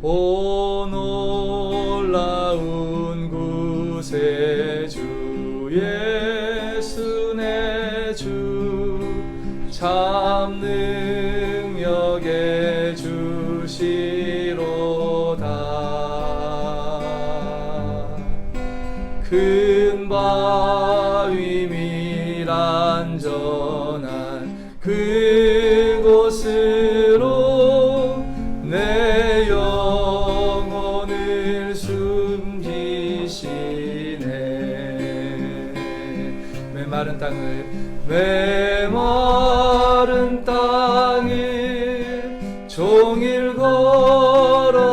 오 놀라운 구세주 예수 내 주 참 능력의 주시로다. 큰 바위 및 안전한 그곳으로 내 영혼을 숨기시네. 메마른 땅을 종일 걸어가도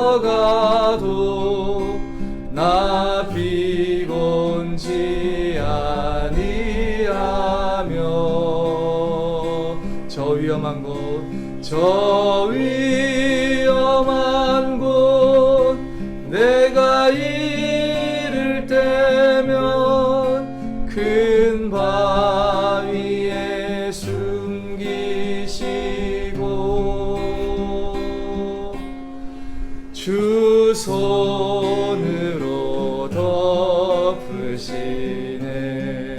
나 피곤치 아니하며 저 위험한 곳 내가 이를 때면 큰 바위에 숨기시고 주 손으로 덮으시네.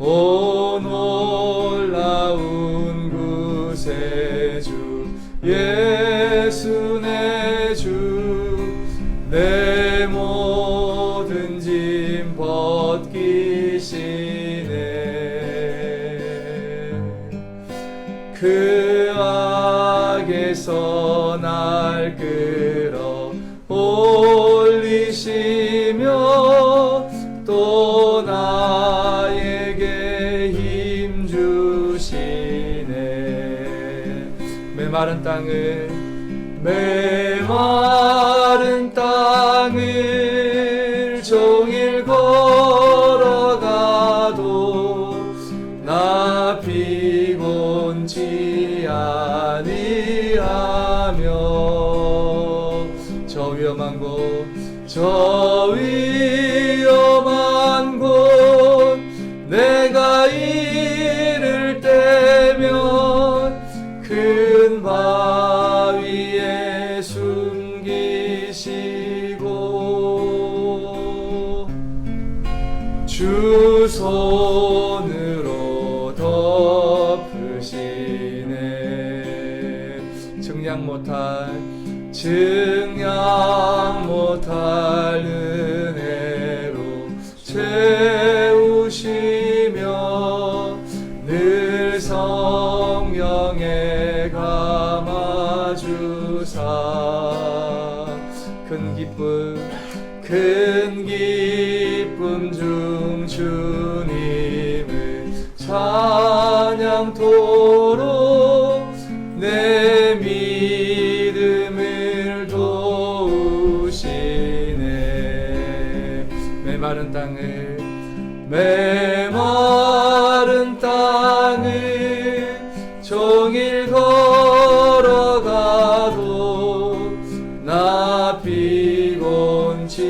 오 놀라운 구세주 예수 내 주 내 모든 짐 벗기시네. 그 악에서 날 끌어 올리시며 또 나에게 힘 주시네. 메마른 땅을 종일 걸어가도 나 피곤치 아니하며 저 위험한 곳 내가 이를 때면 큰 바위에 숨기시고 주 손으로 덮으시네. 증량 못할 은혜로 채우시며 늘 성령에 감아주사 큰 기쁨 중 주님을 찬양토록 내 믿음을 도우시네. 메마른 땅을 종일 걸어가도 나 피곤치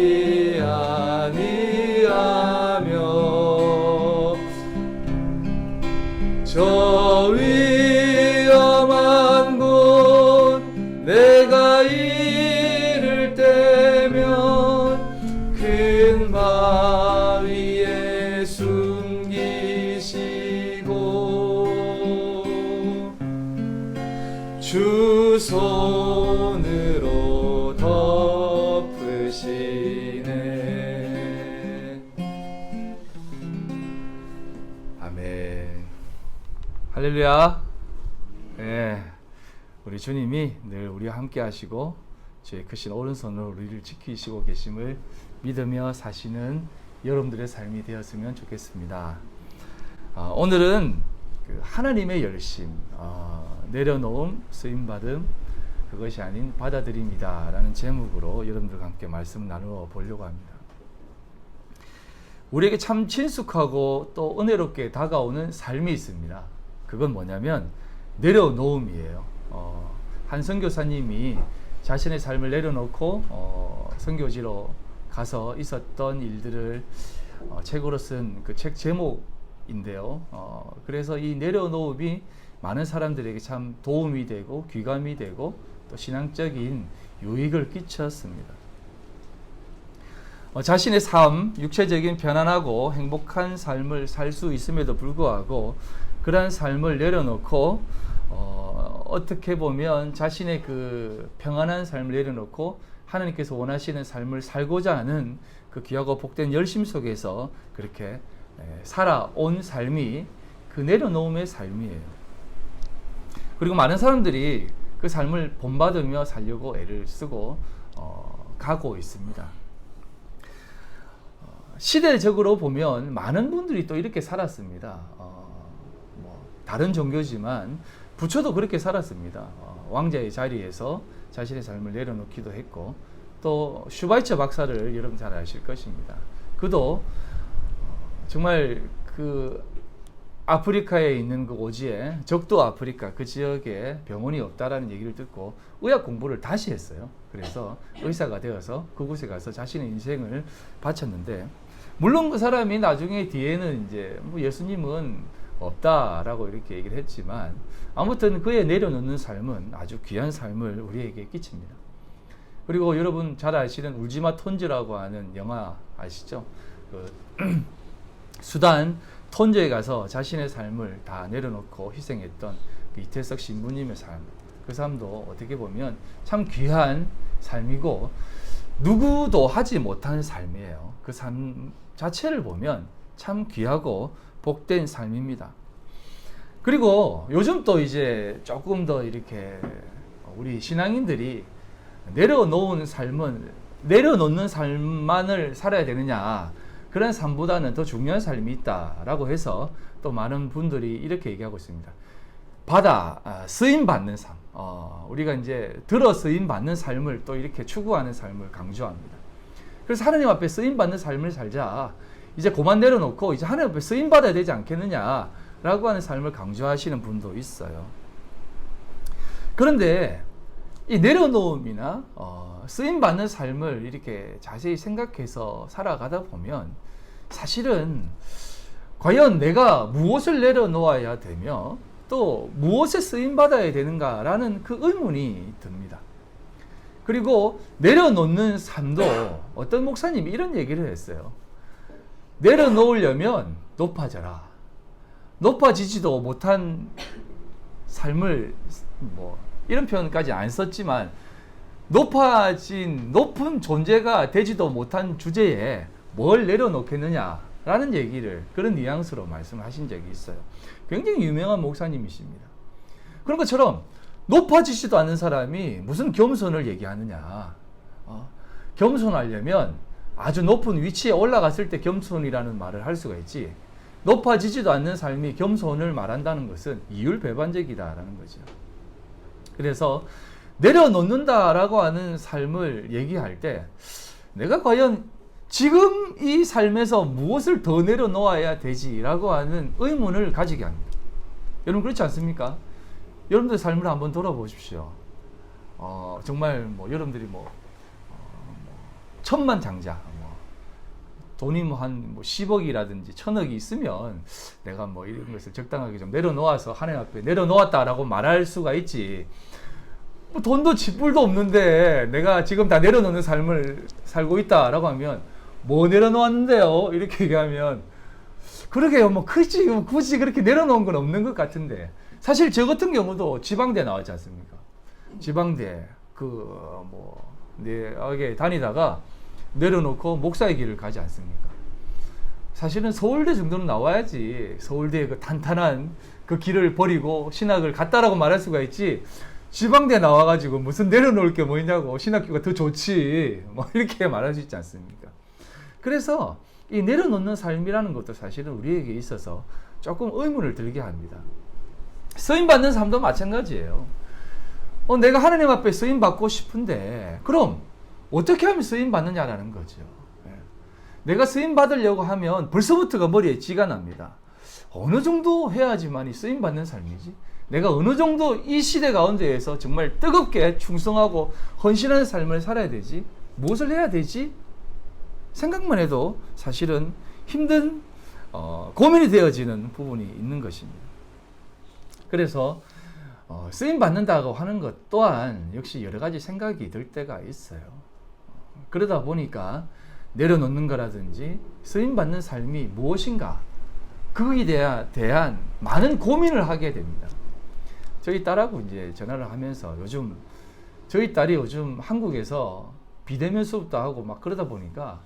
아니하며 저 위험한 곳 내가 이를 때면 큰 바위에 숨기시고 주 손으로 덮으시네. 아멘. 할렐루야. 네, 우리 주님이 늘 우리와 함께 하시고 주의 크신 오른손으로 우리를 지키시고 계심을 믿으며 사시는 여러분들의 삶이 되었으면 좋겠습니다. 오늘은 그 하나님의 열심, 내려놓음, 쓰임받음, 그것이 아닌 받아들임이다 라는 제목으로 여러분들과 함께 말씀 나누어 보려고 합니다. 우리에게 참 친숙하고 또 은혜롭게 다가오는 삶이 있습니다. 그건 뭐냐면 내려놓음이에요. 한 선교사님이 자신의 삶을 내려놓고 선교지로 가서 있었던 일들을 책으로 쓴 그 책 제목인데요. 그래서 이 내려놓음이 많은 사람들에게 참 도움이 되고 귀감이 되고 또 신앙적인 유익을 끼쳤습니다. 자신의 삶, 육체적인 편안하고 행복한 삶을 살 수 있음에도 불구하고 그러한 삶을 내려놓고 어떻게 보면 자신의 그 평안한 삶을 내려놓고 하나님께서 원하시는 삶을 살고자 하는 그 귀하고 복된 열심 속에서 그렇게 살아온 삶이 그 내려놓음의 삶이에요. 그리고 많은 사람들이 그 삶을 본받으며 살려고 애를 쓰고 가고 있습니다. 시대적으로 보면 많은 분들이 또 이렇게 살았습니다. 다른 종교지만 부처도 그렇게 살았습니다. 왕자의 자리에서 자신의 삶을 내려놓기도 했고, 또 슈바이처 박사를 여러분 잘 아실 것입니다. 그도 정말 그 아프리카에 있는 그 오지에, 적도 아프리카 그 지역에 병원이 없다라는 얘기를 듣고 의학 공부를 다시 했어요. 그래서 의사가 되어서 그곳에 가서 자신의 인생을 바쳤는데, 물론 그 사람이 나중에 뒤에는 이제 뭐 예수님은 없다라고 이렇게 얘기를 했지만, 아무튼 그의 내려놓는 삶은 아주 귀한 삶을 우리에게 끼칩니다. 그리고 여러분 잘 아시는 울지마 톤즈라고 하는 영화 아시죠? 그 수단 톤즈에 가서 자신의 삶을 다 내려놓고 희생했던 그 이태석 신부님의 삶, 그 삶도 어떻게 보면 참 귀한 삶이고 누구도 하지 못하는 삶이에요. 그 삶 자체를 보면 참 귀하고 복된 삶입니다. 그리고 요즘 또 이제 조금 더 이렇게 우리 신앙인들이 내려놓는 삶만을 살아야 되느냐, 그런 삶보다는 더 중요한 삶이 있다라고 해서 또 많은 분들이 이렇게 얘기하고 있습니다. 쓰임 받는 삶, 우리가 이제 들어 쓰임 받는 삶을 또 이렇게 추구하는 삶을 강조합니다. 그래서 하나님 앞에 쓰임 받는 삶을 살자, 이제 그만 내려놓고 이제 하나님 앞에 쓰임 받아야 되지 않겠느냐라고 하는 삶을 강조하시는 분도 있어요. 그런데 이 내려놓음이나 쓰임 받는 삶을 이렇게 자세히 생각해서 살아가다 보면 사실은 과연 내가 무엇을 내려놓아야 되며 또 무엇에 쓰임 받아야 되는가라는 그 의문이 듭니다. 그리고 내려놓는 삶도 어떤 목사님이 이런 얘기를 했어요. 내려놓으려면 높아져라. 높아지지도 못한 삶을, 이런 표현까지 안 썼지만 높은 존재가 되지도 못한 주제에 뭘 내려놓겠느냐라는 얘기를 그런 뉘앙스로 말씀하신 적이 있어요. 굉장히 유명한 목사님이십니다. 그런 것처럼 높아지지도 않는 사람이 무슨 겸손을 얘기하느냐. 겸손하려면 아주 높은 위치에 올라갔을 때 겸손이라는 말을 할 수가 있지, 높아지지도 않는 삶이 겸손을 말한다는 것은 이율배반적이다라는 거죠. 그래서 내려놓는다라고 하는 삶을 얘기할 때 내가 과연 지금 이 삶에서 무엇을 더 내려놓아야 되지라고 하는 의문을 가지게 합니다. 여러분 그렇지 않습니까? 여러분들 삶을 한번 돌아보십시오. 정말 여러분들이 천만장자, 돈이 한 10억이라든지 1000억이 있으면 내가 이런 것을 적당하게 좀 내려놓아서 하나님 앞에 내려놓았다라고 말할 수가 있지. 돈도 쥐뿔도 없는데 내가 지금 다 내려놓는 삶을 살고 있다라고 하면 뭐 내려놓았는데요? 이렇게 얘기하면 그러게요. 굳이 그렇게 내려놓은 건 없는 것 같은데, 사실 저 같은 경우도 지방대 나왔지 않습니까? 지방대 대학에 다니다가 내려놓고 목사의 길을 가지 않습니까? 사실은 서울대 정도는 나와야지 서울대의 그 탄탄한 그 길을 버리고 신학을 갔다라고 말할 수가 있지, 지방대 나와가지고 무슨 내려놓을 게 뭐 있냐고, 신학교가 더 좋지 이렇게 말할 수 있지 않습니까? 그래서 이 내려놓는 삶이라는 것도 사실은 우리에게 있어서 조금 의문을 들게 합니다. 쓰임받는 삶도 마찬가지예요. 내가 하나님 앞에 쓰임받고 싶은데 그럼 어떻게 하면 쓰임받느냐라는 거죠. 내가 쓰임받으려고 하면 벌써부터가 머리에 쥐가 납니다. 어느 정도 해야지만이 쓰임받는 삶이지? 내가 어느 정도 이 시대 가운데에서 정말 뜨겁게 충성하고 헌신하는 삶을 살아야 되지? 무엇을 해야 되지? 생각만 해도 사실은 힘든 고민이 되어지는 부분이 있는 것입니다. 그래서 쓰임 받는다고 하는 것 또한 역시 여러 가지 생각이 들 때가 있어요. 그러다 보니까 내려놓는 거라든지 쓰임 받는 삶이 무엇인가 그거에 대한 많은 고민을 하게 됩니다. 저희 딸하고 이제 전화를 하면서 저희 딸이 요즘 한국에서 비대면 수업도 하고 막 그러다 보니까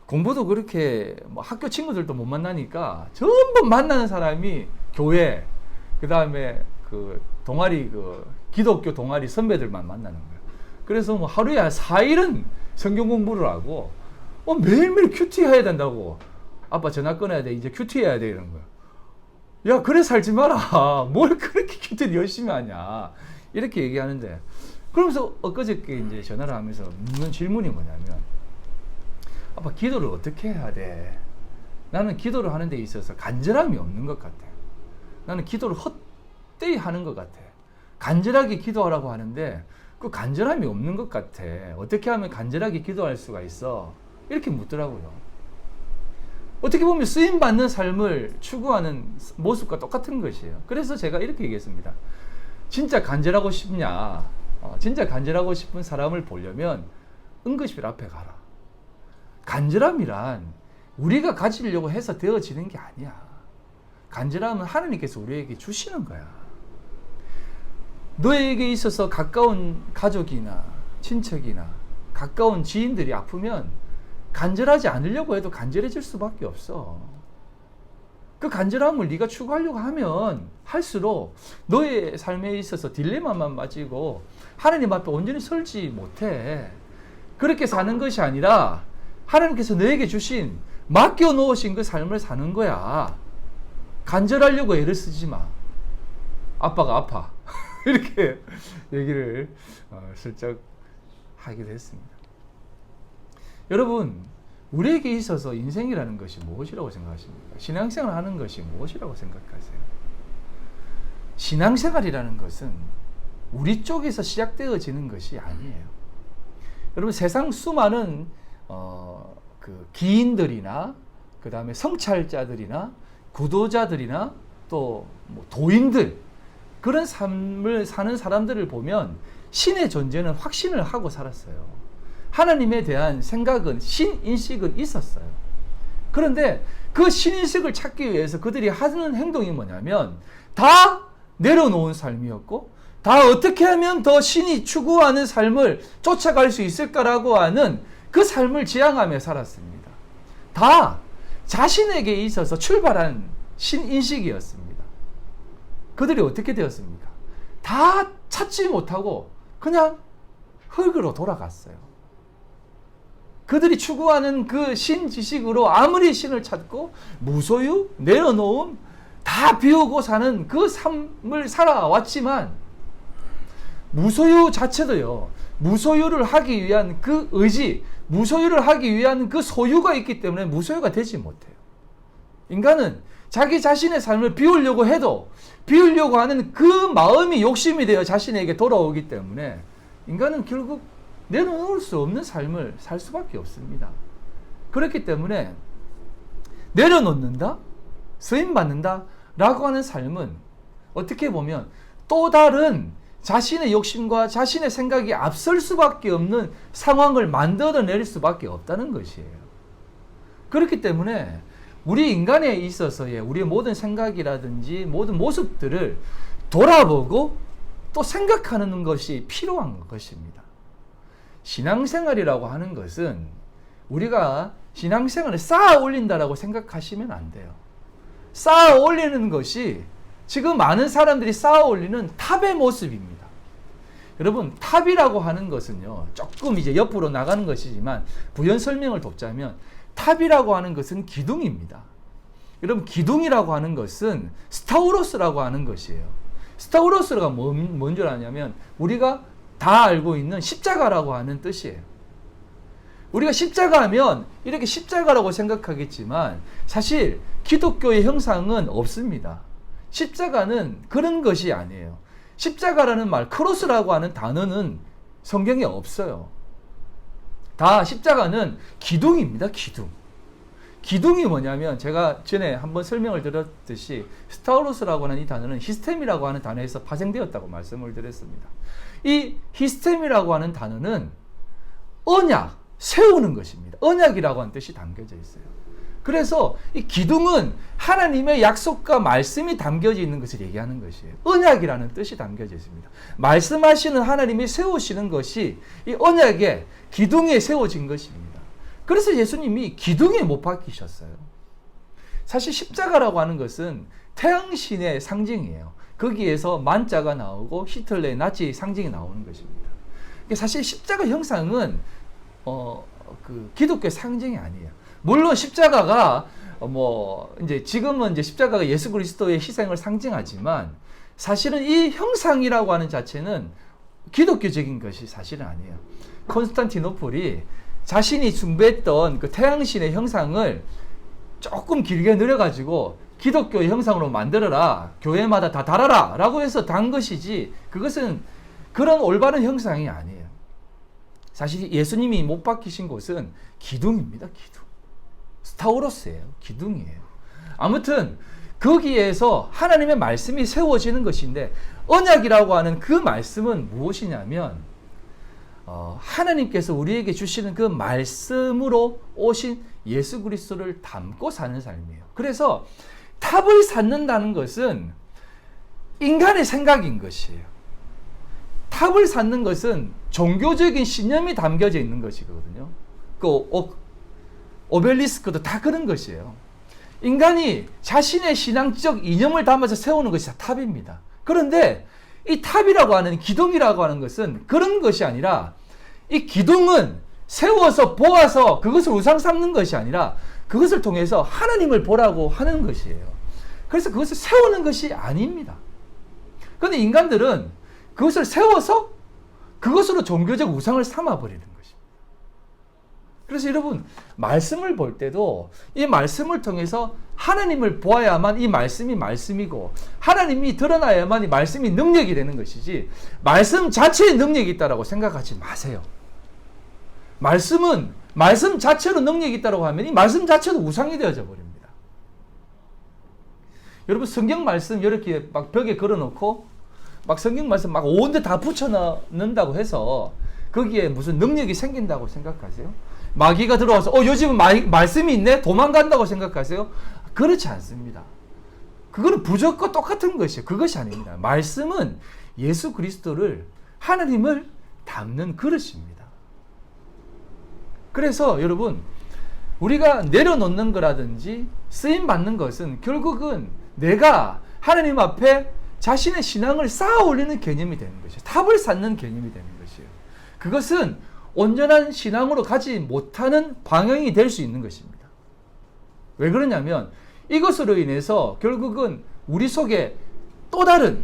공부도 그렇게 뭐 학교 친구들도 못 만나니까 전부 만나는 사람이 교회, 그 다음에 그 동아리, 기독교 동아리 선배들만 만나는 거예요. 그래서 뭐 하루에 4일은 성경 공부를 하고 매일매일 큐티 해야 된다고. 아빠 전화 끊어야 돼. 이제 큐티 해야 돼. 이런 거야. 야, 그래 살지 마라. 뭘 그렇게 큐티를 열심히 하냐. 이렇게 얘기하는데. 그러면서 엊그저께 이제 전화를 하면서 묻는 질문이 뭐냐면, 아빠 기도를 어떻게 해야 돼? 나는 기도를 하는 데 있어서 간절함이 없는 것 같아. 나는 기도를 헛되이 하는 것 같아. 간절하게 기도하라고 하는데 그 간절함이 없는 것 같아. 어떻게 하면 간절하게 기도할 수가 있어? 이렇게 묻더라고요. 어떻게 보면 쓰임받는 삶을 추구하는 모습과 똑같은 것이에요. 그래서 제가 이렇게 얘기했습니다. 진짜 간절하고 싶냐? 진짜 간절하고 싶은 사람을 보려면 응급실 앞에 가라. 간절함이란 우리가 가지려고 해서 되어지는 게 아니야. 간절함은 하나님께서 우리에게 주시는 거야. 너에게 있어서 가까운 가족이나 친척이나 가까운 지인들이 아프면 간절하지 않으려고 해도 간절해질 수밖에 없어. 그 간절함을 네가 추구하려고 하면 할수록 너의 삶에 있어서 딜레마만 맞이고 하나님 앞에 온전히 설지 못해. 그렇게 사는 것이 아니라 하나님께서 너에게 주신 맡겨놓으신 그 삶을 사는 거야. 간절하려고 애를 쓰지 마. 아빠가 아파. 이렇게 얘기를 슬쩍 하기도 했습니다. 여러분, 우리에게 있어서 인생이라는 것이 무엇이라고 생각하십니까? 신앙생활 하는 것이 무엇이라고 생각하세요? 신앙생활이라는 것은 우리 쪽에서 시작되어지는 것이 아니에요. 여러분, 세상 수많은 기인들이나 그 다음에 성찰자들이나 구도자들이나 또 뭐 도인들, 그런 삶을 사는 사람들을 보면 신의 존재는 확신을 하고 살았어요. 하나님에 대한 생각은, 신인식은 있었어요. 그런데 그 신인식을 찾기 위해서 그들이 하는 행동이 뭐냐면 다 내려놓은 삶이었고, 다 어떻게 하면 더 신이 추구하는 삶을 쫓아갈 수 있을까라고 하는 그 삶을 지향하며 살았습니다. 다 자신에게 있어서 출발한 신인식이었습니다. 그들이 어떻게 되었습니까? 다 찾지 못하고 그냥 흙으로 돌아갔어요. 그들이 추구하는 그 신지식으로 아무리 신을 찾고 무소유, 내려놓음, 다 비우고 사는 그 삶을 살아왔지만 무소유 자체도요, 무소유를 하기 위한 그 의지, 무소유를 하기 위한 그 소유가 있기 때문에 무소유가 되지 못해요. 인간은 자기 자신의 삶을 비우려고 해도 비우려고 하는 그 마음이 욕심이 되어 자신에게 돌아오기 때문에 인간은 결국 내려놓을 수 없는 삶을 살 수밖에 없습니다. 그렇기 때문에 내려놓는다, 쓰임받는다 라고 하는 삶은 어떻게 보면 또 다른 자신의 욕심과 자신의 생각이 앞설 수밖에 없는 상황을 만들어낼 수밖에 없다는 것이에요. 그렇기 때문에 우리 인간에 있어서의 우리의 모든 생각이라든지 모든 모습들을 돌아보고 또 생각하는 것이 필요한 것입니다. 신앙생활이라고 하는 것은 우리가 신앙생활을 쌓아 올린다라고 생각하시면 안 돼요. 쌓아 올리는 것이 지금 많은 사람들이 쌓아 올리는 탑의 모습입니다. 여러분, 탑이라고 하는 것은요, 조금 이제 옆으로 나가는 것이지만 부연 설명을 돕자면 탑이라고 하는 것은 기둥입니다. 여러분, 기둥이라고 하는 것은 스타우로스라고 하는 것이에요. 스타우로스가 뭔 줄 아냐면 우리가 다 알고 있는 십자가라고 하는 뜻이에요. 우리가 십자가 하면 이렇게 십자가라고 생각하겠지만 사실 기독교의 형상은 없습니다. 십자가는 그런 것이 아니에요. 십자가라는 말, 크로스라고 하는 단어는 성경에 없어요. 다 십자가는 기둥입니다. 기둥. 기둥이 뭐냐면 제가 전에 한번 설명을 드렸듯이 스타우로스라고 하는 이 단어는 히스템이라고 하는 단어에서 파생되었다고 말씀을 드렸습니다. 이 히스템이라고 하는 단어는 언약, 세우는 것입니다. 언약이라고 하는 뜻이 담겨져 있어요. 그래서 이 기둥은 하나님의 약속과 말씀이 담겨져 있는 것을 얘기하는 것이에요. 언약이라는 뜻이 담겨져 있습니다. 말씀하시는 하나님이 세우시는 것이 이 언약의 기둥에 세워진 것입니다. 그래서 예수님이 기둥에 못 박히셨어요. 사실 십자가라고 하는 것은 태양신의 상징이에요. 거기에서 만자가 나오고 히틀러의 나치 상징이 나오는 것입니다. 사실 십자가 형상은 기독교의 상징이 아니에요. 물론 십자가가 이제 지금은 이제 십자가가 예수 그리스도의 희생을 상징하지만 사실은 이 형상이라고 하는 자체는 기독교적인 것이 사실은 아니에요. 콘스탄티노플이 자신이 숭배했던 그 태양신의 형상을 조금 길게 늘려가지고 기독교의 형상으로 만들어라, 교회마다 다 달아라 라고 해서 단 것이지, 그것은 그런 올바른 형상이 아니에요. 사실 예수님이 못 박히신 곳은 기둥입니다. 기둥. 스타우로스예요. 기둥이에요. 아무튼 거기에서 하나님의 말씀이 세워지는 것인데, 언약이라고 하는 그 말씀은 무엇이냐면 하나님께서 우리에게 주시는 그 말씀으로 오신 예수 그리스도를 담고 사는 삶이에요. 그래서 탑을 쌓는다는 것은 인간의 생각인 것이에요. 탑을 쌓는 것은 종교적인 신념이 담겨져 있는 것이거든요. 그 오벨리스크도 다 그런 것이에요. 인간이 자신의 신앙적 이념을 담아서 세우는 것이 다 탑입니다. 그런데 이 탑이라고 하는, 기둥이라고 하는 것은 그런 것이 아니라, 이 기둥은 세워서 보아서 그것을 우상 삼는 것이 아니라 그것을 통해서 하나님을 보라고 하는 것이에요. 그래서 그것을 세우는 것이 아닙니다. 그런데 인간들은 그것을 세워서 그것으로 종교적 우상을 삼아버리는 것입니다. 그래서 여러분, 말씀을 볼 때도 이 말씀을 통해서 하나님을 보아야만 이 말씀이 말씀이고, 하나님이 드러나야만 이 말씀이 능력이 되는 것이지, 말씀 자체에 능력이 있다고 생각하지 마세요. 말씀은 말씀 자체로 능력이 있다고 하면 이 말씀 자체도 우상이 되어져 버립니다. 여러분, 성경 말씀 이렇게 막 벽에 걸어놓고 막 성경 말씀 막 온데 다 붙여넣는다고 해서 거기에 무슨 능력이 생긴다고 생각하세요? 마귀가 들어와서 요즘은 말씀이 있네? 도망간다고 생각하세요? 그렇지 않습니다. 그거는 부적과 똑같은 것이에요. 그것이 아닙니다. 말씀은 예수 그리스도를, 하나님을 담는 그릇입니다. 그래서 여러분, 우리가 내려놓는 거라든지 쓰임받는 것은 결국은 내가 하나님 앞에 자신의 신앙을 쌓아 올리는 개념이 되는 것이에요. 탑을 쌓는 개념이 되는 것이에요. 그것은 온전한 신앙으로 가지 못하는 방향이 될 수 있는 것입니다. 왜 그러냐면 이것으로 인해서 결국은 우리 속에 또 다른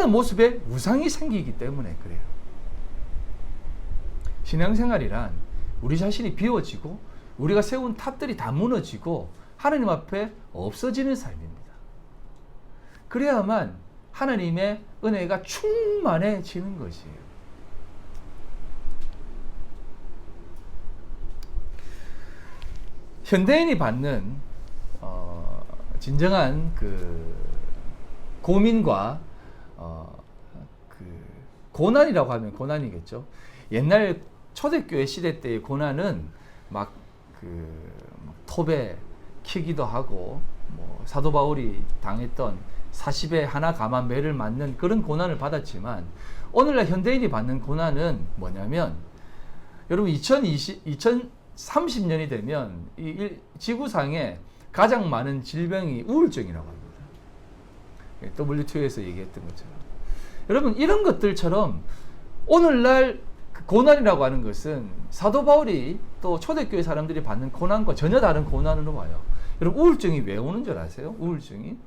모습의 우상이 생기기 때문에 그래요. 신앙생활이란 우리 자신이 비워지고 우리가 세운 탑들이 다 무너지고 하나님 앞에 없어지는 삶입니다. 그래야만 하나님의 은혜가 충만해지는 것이에요. 현대인이 받는 진정한 그 고민과 그 고난이라고 하면 고난이겠죠. 옛날 초대교회 시대 때의 고난은 막 톱에 키기도 하고, 사도 바울이 당했던 40에 하나 감한 매를 맞는 그런 고난을 받았지만, 오늘날 현대인이 받는 고난은 뭐냐면, 여러분 2030년이 되면 이 지구상에 가장 많은 질병이 우울증이라고 합니다. WTO에서 얘기했던 것처럼. 여러분, 이런 것들처럼 오늘날 고난이라고 하는 것은 사도 바울이 또 초대교회 사람들이 받는 고난과 전혀 다른 고난으로 와요. 여러분, 우울증이 왜 오는 줄 아세요? 우울증이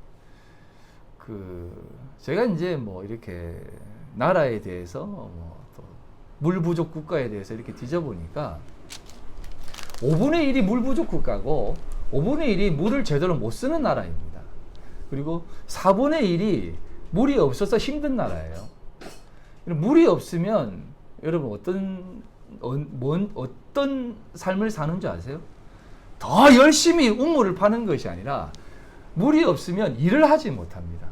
제가 이제 이렇게 나라에 대해서 또 물 부족 국가에 대해서 이렇게 뒤져보니까 5분의 1이 물 부족 국가고 5분의 1이 물을 제대로 못 쓰는 나라입니다. 그리고 4분의 1이 물이 없어서 힘든 나라예요. 물이 없으면 여러분 어떤 삶을 사는 줄 아세요? 더 열심히 우물을 파는 것이 아니라 물이 없으면 일을 하지 못합니다.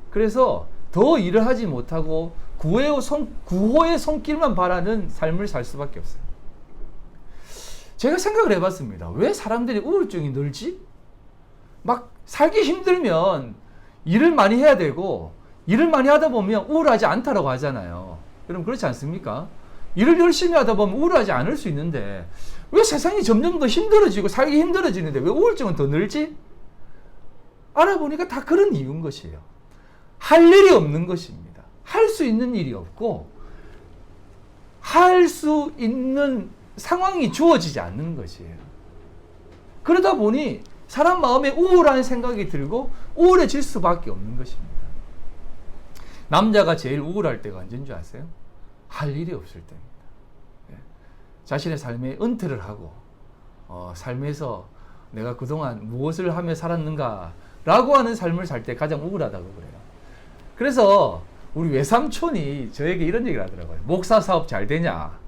그래서 더 일을 하지 못하고 구호의 손길만 바라는 삶을 살 수밖에 없어요. 제가 생각을 해봤습니다. 왜 사람들이 우울증이 늘지? 막 살기 힘들면 일을 많이 해야 되고 일을 많이 하다 보면 우울하지 않다라고 하잖아요. 여러분 그렇지 않습니까? 일을 열심히 하다 보면 우울하지 않을 수 있는데 왜 세상이 점점 더 힘들어지고 살기 힘들어지는데 왜 우울증은 더 늘지? 알아보니까 다 그런 이유인 것이에요. 할 일이 없는 것입니다. 할 수 있는 일이 없고 할 수 있는 상황이 주어지지 않는 것이에요. 그러다 보니 사람 마음에 우울한 생각이 들고 우울해질 수밖에 없는 것입니다. 남자가 제일 우울할 때가 언제인 줄 아세요? 할 일이 없을 때입니다. 자신의 삶에 은퇴를 하고 삶에서 내가 그동안 무엇을 하며 살았는가 라고 하는 삶을 살 때 가장 우울하다고 그래요. 그래서 우리 외삼촌이 저에게 이런 얘기를 하더라고요. 목사 사업 잘 되냐?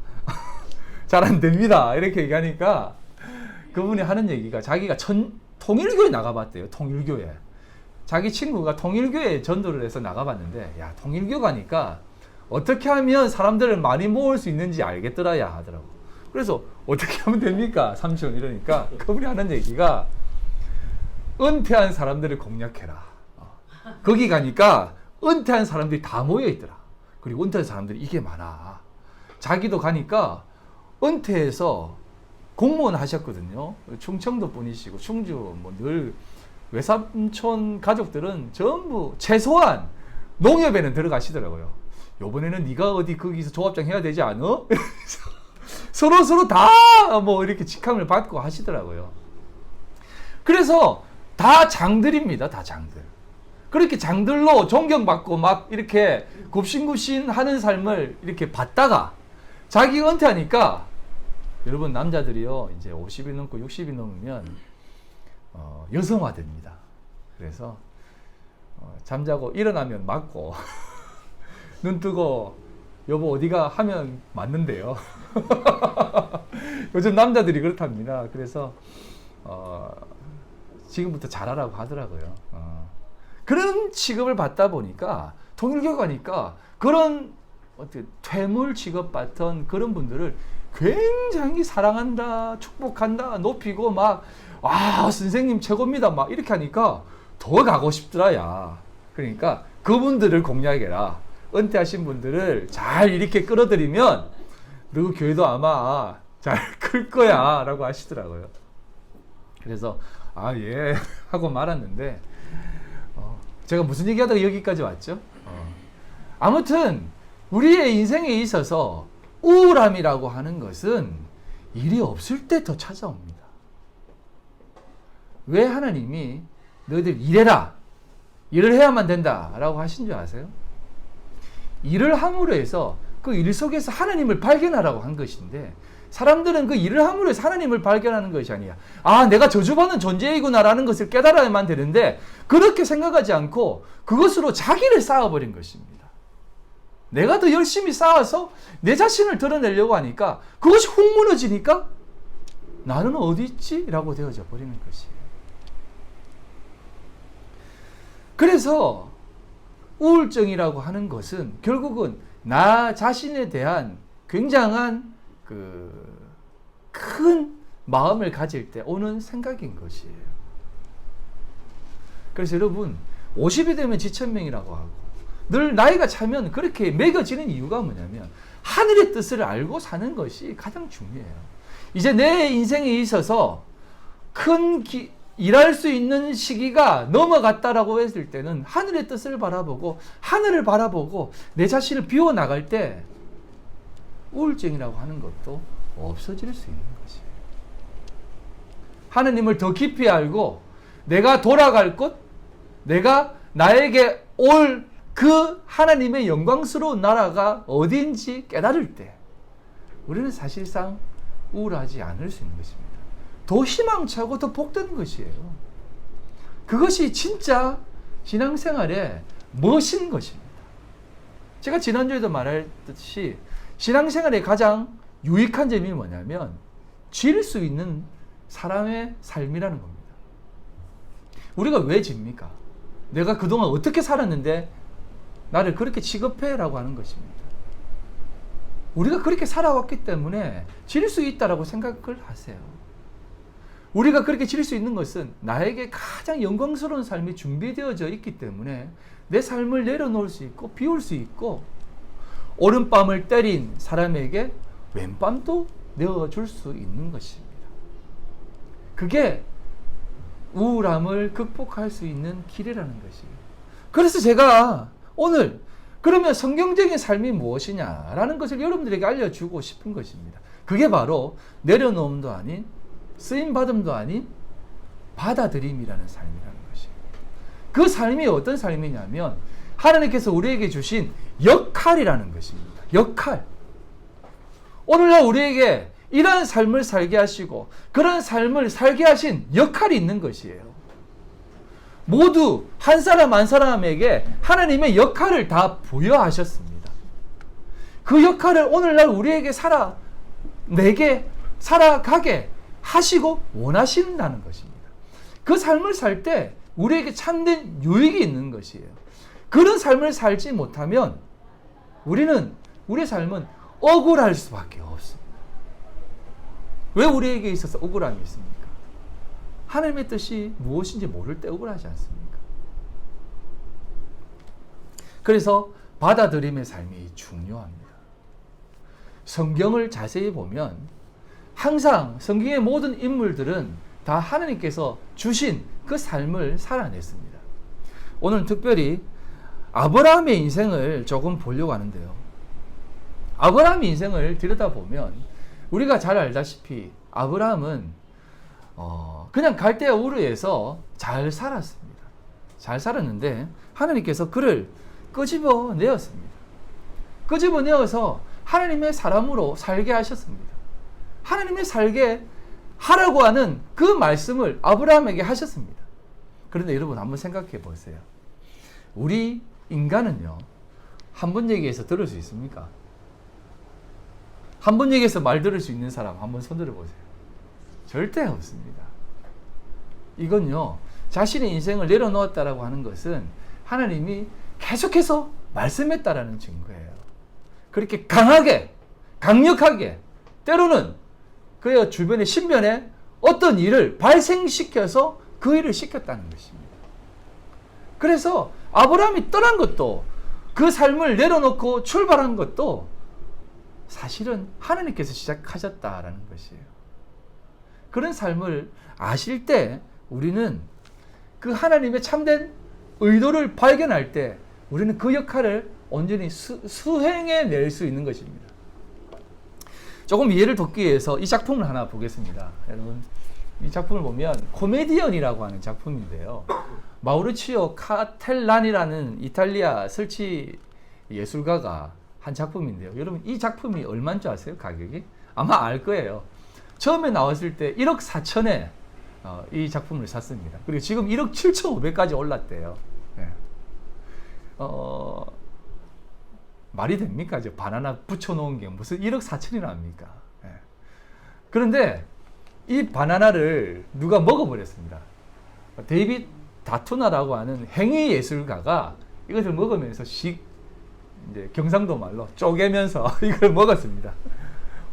잘 안 됩니다. 이렇게 얘기하니까 그분이 하는 얘기가 자기가 통일교회 나가봤대요. 통일교회. 자기 친구가 통일교회에 전도를 해서 나가봤는데 야 통일교 가니까 어떻게 하면 사람들을 많이 모을 수 있는지 알겠더라야 하더라고. 그래서 어떻게 하면 됩니까? 삼촌 이러니까 그분이 하는 얘기가 은퇴한 사람들을 공략해라. 거기 가니까 은퇴한 사람들이 다 모여있더라. 그리고 은퇴한 사람들이 이게 많아. 자기도 가니까 은퇴해서 공무원 하셨거든요. 충청도 분이시고 충주 뭐 늘 외삼촌 가족들은 전부 최소한 농협에는 들어가시더라고요. 요번에는 네가 어디 거기서 조합장 해야 되지 않아? 서로 다 뭐 이렇게 직함을 받고 하시더라고요. 그래서 다 장들입니다. 다 장들. 그렇게 장들로 존경받고 막 이렇게 굽신굽신 하는 삶을 이렇게 받다가 자기가 은퇴하니까 여러분 남자들이요 이제 50이 넘고 60이 넘으면 여성화됩니다. 그래서 잠자고 일어나면 맞고 눈 뜨고 여보 어디가 하면 맞는데요. 요즘 남자들이 그렇답니다. 그래서 지금부터 잘하라고 하더라고요. 그런 취급을 받다 보니까 통일교 가니까 그런 퇴물 취급받던 그런 분들을 굉장히 사랑한다, 축복한다, 높이고 막 와 선생님 최고입니다 막 이렇게 하니까 더 가고 싶더라 야. 그러니까 그분들을 공략해라. 은퇴하신 분들을 잘 이렇게 끌어들이면 너 교회도 아마 잘 클 거야 라고 하시더라고요. 그래서 아 예 하고 말았는데 제가 무슨 얘기하다가 여기까지 왔죠? 아무튼 우리의 인생에 있어서 우울함이라고 하는 것은 일이 없을 때 더 찾아옵니다. 왜 하나님이 너희들 일해라, 일을 해야만 된다 라고 하신 줄 아세요? 일을 함으로 해서 그 일 속에서 하나님을 발견하라고 한 것인데 사람들은 그 일을 함으로 해서 하나님을 발견하는 것이 아니야. 아, 내가 저주받는 존재이구나라는 것을 깨달아야만 되는데 그렇게 생각하지 않고 그것으로 자기를 쌓아버린 것입니다. 내가 더 열심히 쌓아서 내 자신을 드러내려고 하니까 그것이 훅 무너지니까 나는 어디 있지? 라고 되어져 버리는 것이에요. 그래서 우울증이라고 하는 것은 결국은 나 자신에 대한 굉장한 큰 마음을 가질 때 오는 생각인 것이에요. 그래서 여러분 50이 되면 지천명이라고 하고 늘 나이가 차면 그렇게 매겨지는 이유가 뭐냐면 하늘의 뜻을 알고 사는 것이 가장 중요해요. 이제 내 인생에 있어서 일할 수 있는 시기가 넘어갔다라고 했을 때는 하늘의 뜻을 바라보고 하늘을 바라보고 내 자신을 비워나갈 때 우울증이라고 하는 것도 없어질 수 있는 것이에요. 하느님을 더 깊이 알고 내가 돌아갈 곳, 내가 나에게 올 그 하나님의 영광스러운 나라가 어디인지 깨달을 때 우리는 사실상 우울하지 않을 수 있는 것입니다. 더 희망차고 더 복된 것이에요. 그것이 진짜 신앙생활의 멋인 것입니다. 제가 지난주에도 말했듯이 신앙생활의 가장 유익한 점이 뭐냐면 질 수 있는 사람의 삶이라는 겁니다. 우리가 왜 집니까? 내가 그동안 어떻게 살았는데 나를 그렇게 취급해라고 하는 것입니다. 우리가 그렇게 살아왔기 때문에 질 수 있다라고 생각을 하세요. 우리가 그렇게 질 수 있는 것은 나에게 가장 영광스러운 삶이 준비되어져 있기 때문에 내 삶을 내려놓을 수 있고 비울 수 있고, 오른밤을 때린 사람에게 왼밤도 내어줄 수 있는 것입니다. 그게 우울함을 극복할 수 있는 길이라는 것이에요. 그래서 제가 오늘 그러면 성경적인 삶이 무엇이냐라는 것을 여러분들에게 알려주고 싶은 것입니다. 그게 바로 내려놓음도 아닌 쓰임받음도 아닌 받아들임이라는 삶이라는 것이에요. 그 삶이 어떤 삶이냐면 하나님께서 우리에게 주신 역할이라는 것입니다. 역할. 오늘날 우리에게 이러한 삶을 살게 하시고 그런 삶을 살게 하신 역할이 있는 것이에요. 모두 한 사람 한 사람에게 하나님의 역할을 다 부여하셨습니다. 그 역할을 오늘날 우리에게 내게 살아가게 하시고 원하신다는 것입니다. 그 삶을 살 때 우리에게 참된 유익이 있는 것이에요. 그런 삶을 살지 못하면 우리의 삶은 억울할 수밖에 없습니다. 왜 우리에게 있어서 억울함이 있습니까? 하나님의 뜻이 무엇인지 모를 때 억울하지 않습니까? 그래서 받아들임의 삶이 중요합니다. 성경을 자세히 보면 항상 성경의 모든 인물들은 다 하나님께서 주신 그 삶을 살아냈습니다. 오늘 특별히 아브라함의 인생을 조금 보려고 하는데요. 아브라함의 인생을 들여다보면 우리가 잘 알다시피 아브라함은 그냥 갈대아 우르에서 잘 살았습니다. 잘 살았는데 하나님께서 그를 끄집어내었습니다. 끄집어내어서 하나님의 사람으로 살게 하셨습니다. 하나님의 살게 하라고 하는 그 말씀을 아브라함에게 하셨습니다. 그런데 여러분 한번 생각해 보세요. 우리 인간은요, 한 번 얘기해서 들을 수 있습니까? 한 번 얘기해서 말 들을 수 있는 사람 한번 손들어 보세요. 절대 없습니다. 이건요, 자신의 인생을 내려놓았다라고 하는 것은 하나님이 계속해서 말씀했다라는 증거예요. 그렇게 강하게, 강력하게, 때로는 그의 주변의 신변에 어떤 일을 발생시켜서 그 일을 시켰다는 것입니다. 그래서 아브라함이 떠난 것도, 그 삶을 내려놓고 출발한 것도 사실은 하나님께서 시작하셨다라는 것이에요. 그런 삶을 아실 때 우리는 그 하나님의 참된 의도를 발견할 때 우리는 그 역할을 온전히 수행해낼 수 있는 것입니다. 조금 이해를 돕기 위해서 이 작품을 하나 보겠습니다. 여러분, 이 작품을 보면 코미디언이라고 하는 작품인데요. 마우리치오 카텔란이라는 이탈리아 설치 예술가가 한 작품인데요. 여러분, 이 작품이 얼마인 줄 아세요? 가격이? 아마 알 거예요. 처음에 나왔을 때 1억 4천에 이 작품을 샀습니다. 그리고 지금 1억 7,500까지 올랐대요. 네. 말이 됩니까? 이제 바나나 붙여놓은 게 무슨 1억 4천이나 합니까? 네. 그런데 이 바나나를 누가 먹어버렸습니다. 데이빗 다투나라고 하는 행위 예술가가 이것을 먹으면서 이제 경상도 말로 쪼개면서 이걸 먹었습니다.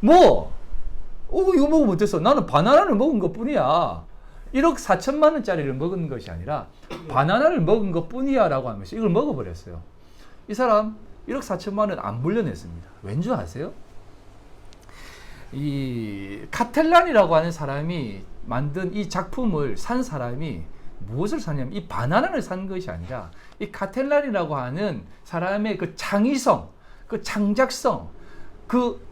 이거 먹으면 어땠어? 나는 바나나를 먹은 것 뿐이야. 1억 4천만 원짜리를 먹은 것이 아니라 바나나를 먹은 것 뿐이야 라고 하면서 이걸 먹어버렸어요. 이 사람 1억 4천만 원 안 물려냈습니다. 왠지 아세요? 이 카텔란이라고 하는 사람이 만든 이 작품을 산 사람이 무엇을 샀냐면 이 바나나를 산 것이 아니라 이 카텔란이라고 하는 사람의 그 창의성, 그 창작성,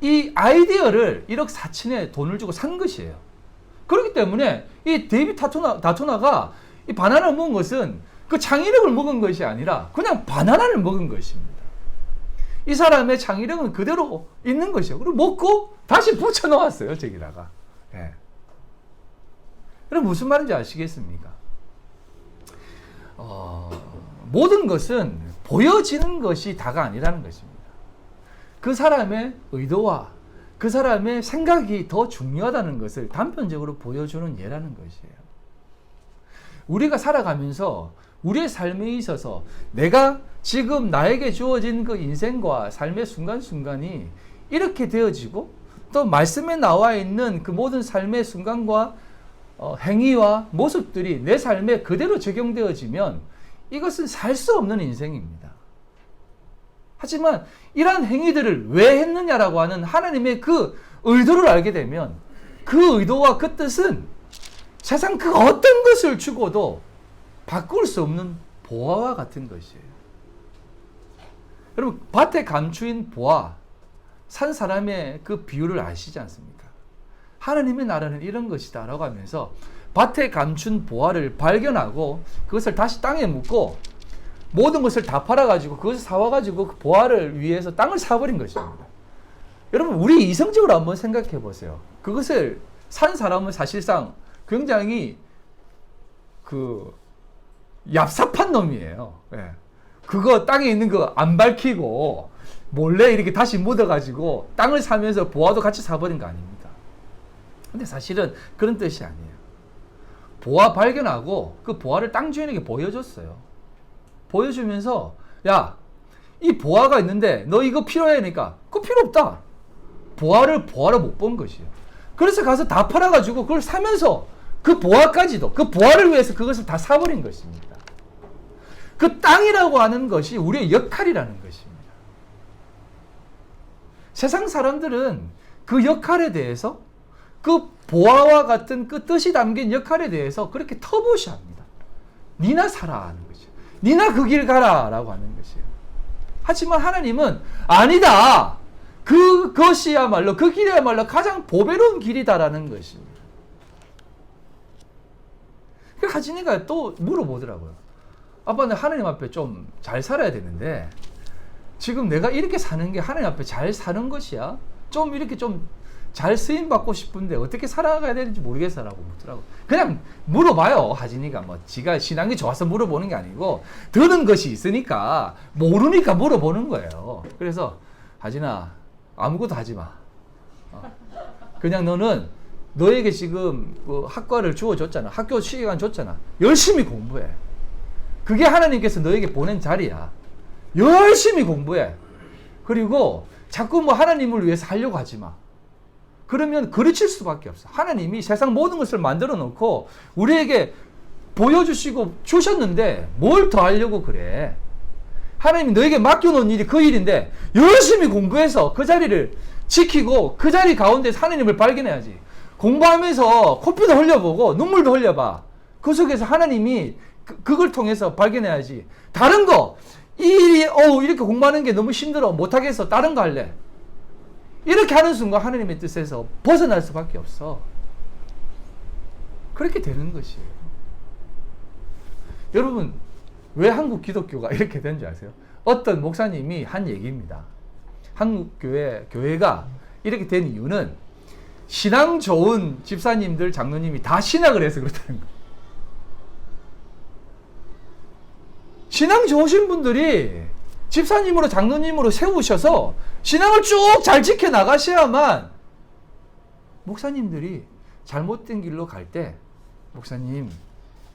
이 아이디어를 1억 4천에 돈을 주고 산 것이에요. 그렇기 때문에 이 데이빗 다투나가 이 바나나를 먹은 것은 그 창의력을 먹은 것이 아니라 그냥 바나나를 먹은 것입니다. 이 사람의 창의력은 그대로 있는 것이에요. 그리고 먹고 다시 붙여놓았어요, 저기다가. 예. 그럼 무슨 말인지 아시겠습니까? 모든 것은 보여지는 것이 다가 아니라는 것입니다. 그 사람의 의도와 그 사람의 생각이 더 중요하다는 것을 단편적으로 보여주는 예라는 것이에요. 우리가 살아가면서 우리의 삶에 있어서 내가 지금 나에게 주어진 그 인생과 삶의 순간순간이 이렇게 되어지고 또 말씀에 나와 있는 그 모든 삶의 순간과 행위와 모습들이 내 삶에 그대로 적용되어지면 이것은 살 수 없는 인생입니다. 하지만 이러한 행위들을 왜 했느냐라고 하는 하나님의 그 의도를 알게 되면 그 의도와 그 뜻은 세상 그 어떤 것을 주고도 바꿀 수 없는 보화와 같은 것이에요. 여러분, 밭에 감추인 보화, 산 사람의 그 비유를 아시지 않습니까? 하나님의 나라는 이런 것이다 라고 하면서 밭에 감춘 보화를 발견하고 그것을 다시 땅에 묻고 모든 것을 다 팔아가지고 그것을 사와가지고 그 보화를 위해서 땅을 사버린 것입니다. 여러분, 우리 이성적으로 한번 생각해 보세요. 그것을 산 사람은 사실상 굉장히 얍삽한 놈이에요. 예. 그거 땅에 있는 거 안 밝히고 몰래 이렇게 다시 묻어가지고 땅을 사면서 보화도 같이 사버린 거 아닙니까? 근데 사실은 그런 뜻이 아니에요. 보화 발견하고 그 보화를 땅 주인에게 보여줬어요. 보여주면서 야, 이 보화가 있는데 너 이거 필요해? 하니까 그거 필요 없다. 보화를 못 본 것이에요. 그래서 가서 다 팔아가지고 그걸 사면서 그 보화까지도 그 보화를 위해서 그것을 다 사버린 것입니다. 그 땅이라고 하는 것이 우리의 역할이라는 것입니다. 세상 사람들은 그 역할에 대해서 그 보화와 같은 그 뜻이 담긴 역할에 대해서 그렇게 터부시합니다. 니나 살아 하는 거죠. 니나 그 길 가라 라고 하는 것이에요. 하지만 하나님은 아니다. 그것이야말로 그 길이야말로 가장 보배로운 길이다라는 것입니다. 그 하진이가 또 물어보더라고요. 아빠는 하나님 앞에 좀 잘 살아야 되는데 지금 내가 이렇게 사는 게 하나님 앞에 잘 사는 것이야? 좀 이렇게 좀 잘 쓰임 받고 싶은데 어떻게 살아가야 되는지 모르겠어라고 묻더라고. 그냥 물어봐요. 하진이가 뭐 지가 신앙이 좋아서 물어보는 게 아니고 들은 것이 있으니까 모르니까 물어보는 거예요. 그래서 하진아, 아무것도 하지 마. 그냥 너는 너에게 지금 그 학과를 주어줬잖아. 학교 시간 줬잖아. 열심히 공부해. 그게 하나님께서 너에게 보낸 자리야. 열심히 공부해. 그리고 자꾸 뭐 하나님을 위해서 하려고 하지 마. 그러면 그르칠 수밖에 없어. 하나님이 세상 모든 것을 만들어 놓고 우리에게 보여주시고 주셨는데 뭘 더 하려고 그래. 하나님이 너에게 맡겨놓은 일이 그 일인데 열심히 공부해서 그 자리를 지키고 그 자리 가운데서 하나님을 발견해야지. 공부하면서 코피도 흘려보고 눈물도 흘려봐. 그 속에서 하나님이 그걸 통해서 발견해야지. 다른 거 이렇게 공부하는 게 너무 힘들어 못하겠어 다른 거 할래. 이렇게 하는 순간 하나님의 뜻에서 벗어날 수밖에 없어. 그렇게 되는 것이에요. 여러분, 왜 한국 기독교가 이렇게 된 줄 아세요? 어떤 목사님이 한 얘기입니다. 한국 교회가 이렇게 된 이유는 신앙 좋은 집사님들, 장로님이 다 신학을 해서 그렇다는 거예요. 신앙 좋으신 분들이 집사님으로 장로님으로 세우셔서 신앙을 쭉 잘 지켜나가셔야만 목사님들이 잘못된 길로 갈 때 목사님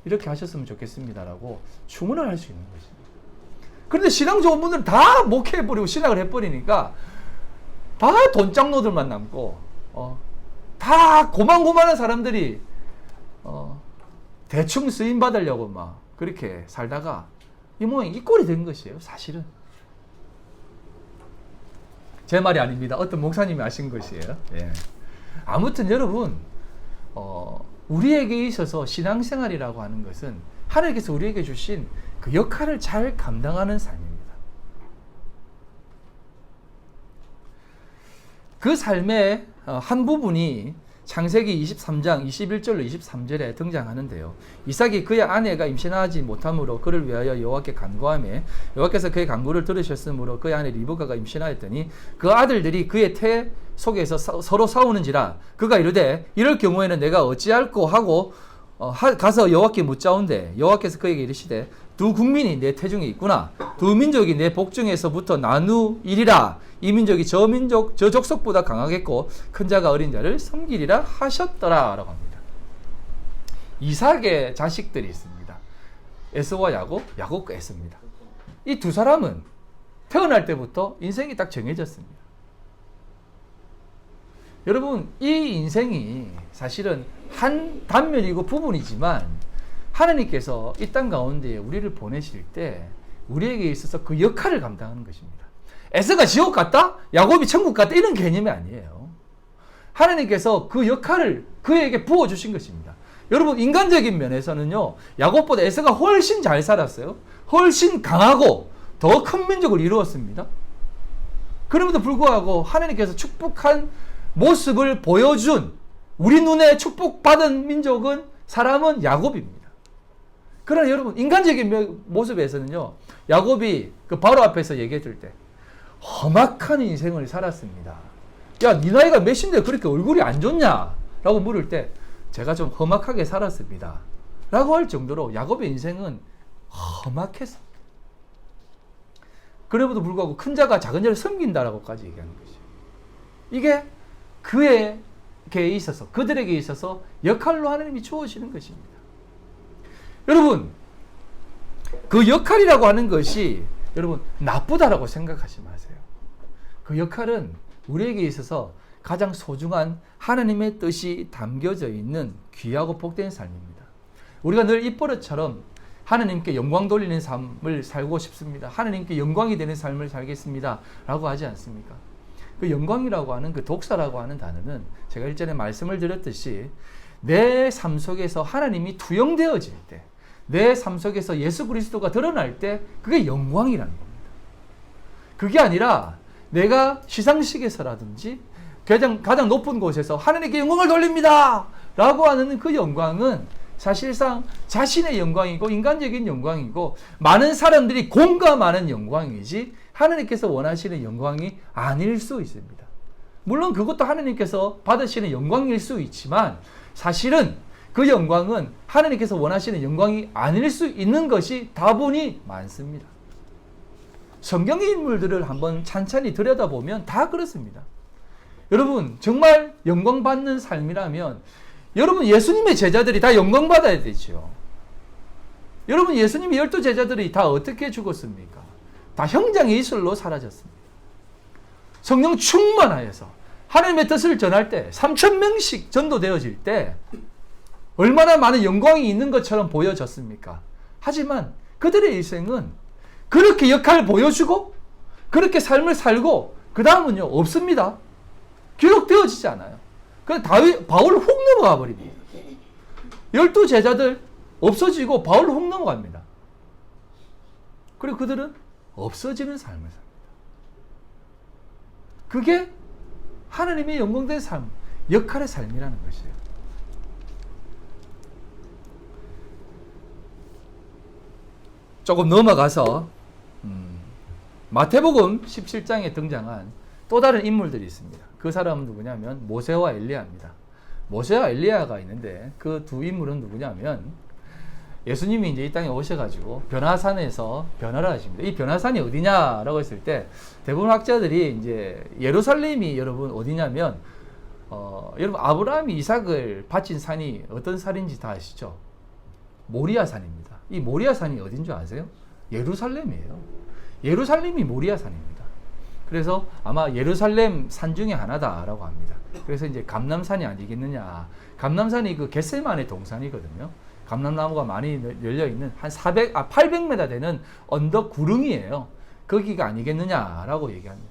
이렇게 하셨으면 좋겠습니다라고 충원을 할 수 있는 것입니다. 그런데 신앙 좋은 분들은 다 목회해버리고 신학을 해버리니까 다 돈장노들만 남고 다 고만고만한 사람들이 대충 쓰임 받으려고 막 그렇게 살다가 이 모양 이 꼴이 된 것이에요. 사실은 제 말이 아닙니다. 어떤 목사님이 하신 것이에요. 예. 아무튼 여러분 우리에게 있어서 신앙생활이라고 하는 것은 하나님께서 우리에게 주신 그 역할을 잘 감당하는 삶입니다. 그 삶의 한 부분이 창세기 23장 21절로 23절에 등장하는데요. 이삭이 그의 아내가 임신하지 못함으로 그를 위하여 여호와께 간구하며 여호와께서 그의 간구를 들으셨으므로 그의 아내 리브가가 임신하였더니 그 아들들이 그의 태 속에서 서로 싸우는지라 그가 이르되 이럴 경우에는 내가 어찌할꼬 하고 가서 여호와께 묻자온대 여호와께서 그에게 이르시되 두 국민이 내 태중에 있구나. 두 민족이 내 복중에서부터 나누이리라. 이 민족이 저 민족, 저 족속보다 강하겠고 큰 자가 어린 자를 섬기리라 하셨더라 라고 합니다. 이삭의 자식들이 있습니다. 에서와 야곱, 야곱과 에서입니다. 이 두 사람은 태어날 때부터 인생이 딱 정해졌습니다. 여러분, 이 인생이 사실은 한 단면이고 부분이지만 하나님께서 이 땅 가운데 우리를 보내실 때 우리에게 있어서 그 역할을 감당하는 것입니다. 에서가 지옥 갔다? 야곱이 천국 갔다? 이런 개념이 아니에요. 하나님께서 그 역할을 그에게 부어주신 것입니다. 여러분, 인간적인 면에서는요, 야곱보다 에서가 훨씬 잘 살았어요. 훨씬 강하고 더 큰 민족을 이루었습니다. 그럼에도 불구하고 하나님께서 축복한 모습을 보여준 우리 눈에 축복받은 민족은 사람은 야곱입니다. 그러나 여러분, 인간적인 모습에서는요, 야곱이 그 바로 앞에서 얘기했을 때 험악한 인생을 살았습니다. 야, 네 나이가 몇인데 그렇게 얼굴이 안 좋냐? 라고 물을 때 제가 좀 험악하게 살았습니다. 라고 할 정도로 야곱의 인생은 험악했습니다. 그럼에도 불구하고 큰 자가 작은 자를 섬긴다라고까지 얘기하는 것이죠. 이게 그에게 있어서, 그들에게 있어서 역할로 하나님이 주어지는 것입니다. 여러분, 그 역할이라고 하는 것이 여러분 나쁘다라고 생각하지 마세요. 그 역할은 우리에게 있어서 가장 소중한 하나님의 뜻이 담겨져 있는 귀하고 복된 삶입니다. 우리가 늘 입버릇처럼 하나님께 영광 돌리는 삶을 살고 싶습니다. 하나님께 영광이 되는 삶을 살겠습니다. 라고 하지 않습니까? 그 영광이라고 하는 그 독사라고 하는 단어는 제가 일전에 말씀을 드렸듯이 내 삶 속에서 하나님이 투영되어질 때, 내 삶 속에서 예수 그리스도가 드러날 때 그게 영광이라는 겁니다. 그게 아니라 내가 시상식에서라든지 가장 높은 곳에서 하나님께 영광을 돌립니다 라고 하는 그 영광은 사실상 자신의 영광이고 인간적인 영광이고 많은 사람들이 공감하는 영광이지 하나님께서 원하시는 영광이 아닐 수 있습니다. 물론 그것도 하나님께서 받으시는 영광일 수 있지만 사실은 그 영광은 하나님께서 원하시는 영광이 아닐 수 있는 것이 다분히 많습니다. 성경의 인물들을 한번 찬찬히 들여다보면 다 그렇습니다. 여러분, 정말 영광받는 삶이라면 여러분, 예수님의 제자들이 다 영광받아야 되죠. 여러분, 예수님의 12 제자들이 다 어떻게 죽었습니까? 다 형장의 이슬로 사라졌습니다. 성령 충만하여서 하나님의 뜻을 전할 때 3,000명씩 전도되어질 때 얼마나 많은 영광이 있는 것처럼 보여졌습니까? 하지만 그들의 일생은 그렇게 역할을 보여주고 그렇게 삶을 살고 그 다음은요 없습니다. 기록되어지지 않아요. 그래서 바울 훅 넘어가 버립니다. 12 제자들 없어지고 바울 훅 넘어갑니다. 그리고 그들은 없어지는 삶을 삽니다. 그게 하나님의 영광된 삶, 역할의 삶이라는 것이에요. 조금 넘어가서 마태복음 17장에 등장한 또 다른 인물들이 있습니다. 그 사람은 누구냐면 모세와 엘리야입니다. 모세와 엘리야가 있는데 그 두 인물은 누구냐면 예수님이 이제 이 땅에 오셔가지고 변화산에서 변화를 하십니다. 이 변화산이 어디냐라고 했을 때 대부분 학자들이 이제 예루살렘이 여러분 어디냐면 여러분 아브라함이 이삭을 바친 산이 어떤 산인지 다 아시죠? 모리아산입니다. 이 모리아산이 어딘 줄 아세요? 예루살렘이에요. 예루살렘이 모리아산입니다. 그래서 아마 예루살렘 산 중에 하나다라고 합니다. 그래서 이제 감람산이 아니겠느냐. 감람산이 그 겟세마네 동산이거든요. 감람나무가 많이 열려있는 한 800m 되는 언덕 구릉이에요. 거기가 아니겠느냐라고 얘기합니다.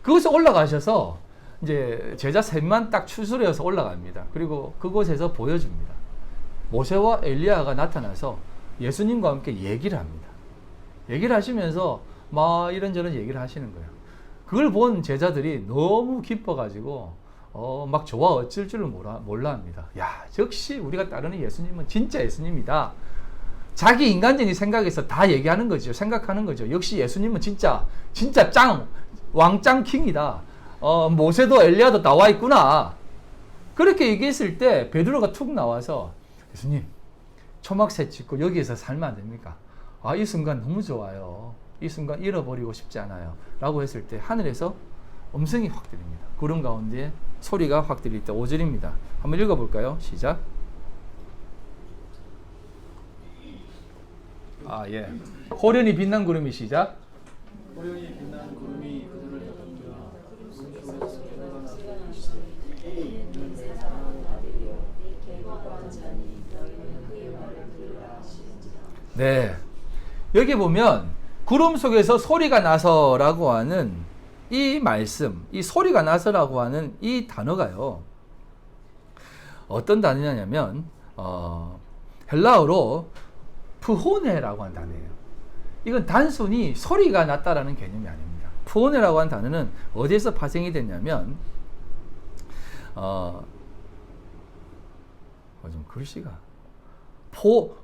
그곳에 올라가셔서 이제 제자 셋만 딱 추스려서 올라갑니다. 그리고 그곳에서 보여줍니다. 모세와 엘리야가 나타나서 예수님과 함께 얘기를 합니다. 얘기를 하시면서 막 이런저런 얘기를 하시는 거예요. 그걸 본 제자들이 너무 기뻐가지고 막 좋아 어쩔 줄을 몰라 합니다. 야, 역시 우리가 따르는 예수님은 진짜 예수님이다. 자기 인간적인 생각에서 다 얘기하는 거죠. 생각하는 거죠. 역시 예수님은 진짜 짱, 왕짱 킹이다. 모세도 엘리야도 나와 있구나. 그렇게 얘기했을 때 베드로가 툭 나와서 예수님, 초막새 짓고 여기에서 살면 안 됩니까? 아, 이 순간 너무 좋아요. 이 순간 잃어버리고 싶지 않아요. 라고 했을 때 하늘에서 음성이 확 들립니다. 구름 가운데 소리가 확 들릴 때 5절입니다. 한번 읽어볼까요? 시작. 아, 예. 호련히 빛난 구름이 시작. 호련히 빛난 구름이 그들을 덮었더라. 네. 여기 보면 구름 속에서 소리가 나서라고 하는 이 말씀, 이 소리가 나서라고 하는 이 단어가요. 어떤 단어냐면 헬라어로 프호네라고 하는 단어예요. 이건 단순히 소리가 났다라는 개념이 아닙니다. 프호네라고 하는 단어는 어디에서 파생이 됐냐면 좀 글씨가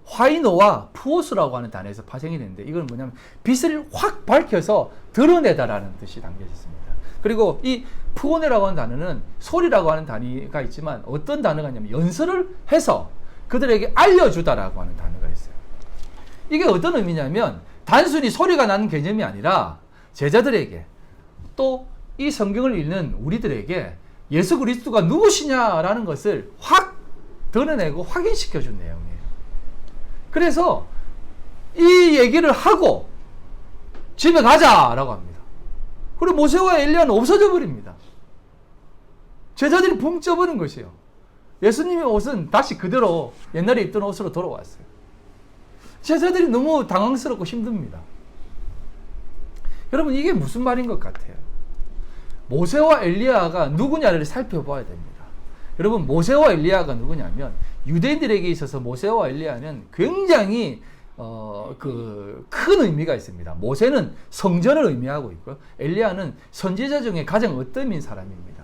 화이노와 푸오스라고 하는 단어에서 파생이 됐는데 이건 뭐냐면 빛을 확 밝혀서 드러내다라는 뜻이 담겨 있습니다. 그리고 이 푸오네라고 하는 단어는 소리라고 하는 단어가 있지만 어떤 단어가 있냐면 연설을 해서 그들에게 알려주다라고 하는 단어가 있어요. 이게 어떤 의미냐면 단순히 소리가 나는 개념이 아니라 제자들에게 또 이 성경을 읽는 우리들에게 예수 그리스도가 누구시냐라는 것을 확 드러내고 확인시켜 준 내용이에요. 그래서 이 얘기를 하고 집에 가자라고 합니다. 그리고 모세와 엘리야는 없어져 버립니다. 제자들이 붕 쪄버린 것이에요. 예수님의 옷은 다시 그대로 옛날에 입던 옷으로 돌아왔어요. 제자들이 너무 당황스럽고 힘듭니다. 여러분, 이게 무슨 말인 것 같아요? 모세와 엘리야가 누구냐를 살펴봐야 됩니다. 여러분, 모세와 엘리야가 누구냐면 유대인들에게 있어서 모세와 엘리야는 굉장히 큰 의미가 있습니다. 모세는 성전을 의미하고 있고요. 엘리야는 선지자 중에 가장 어떠민 사람입니다.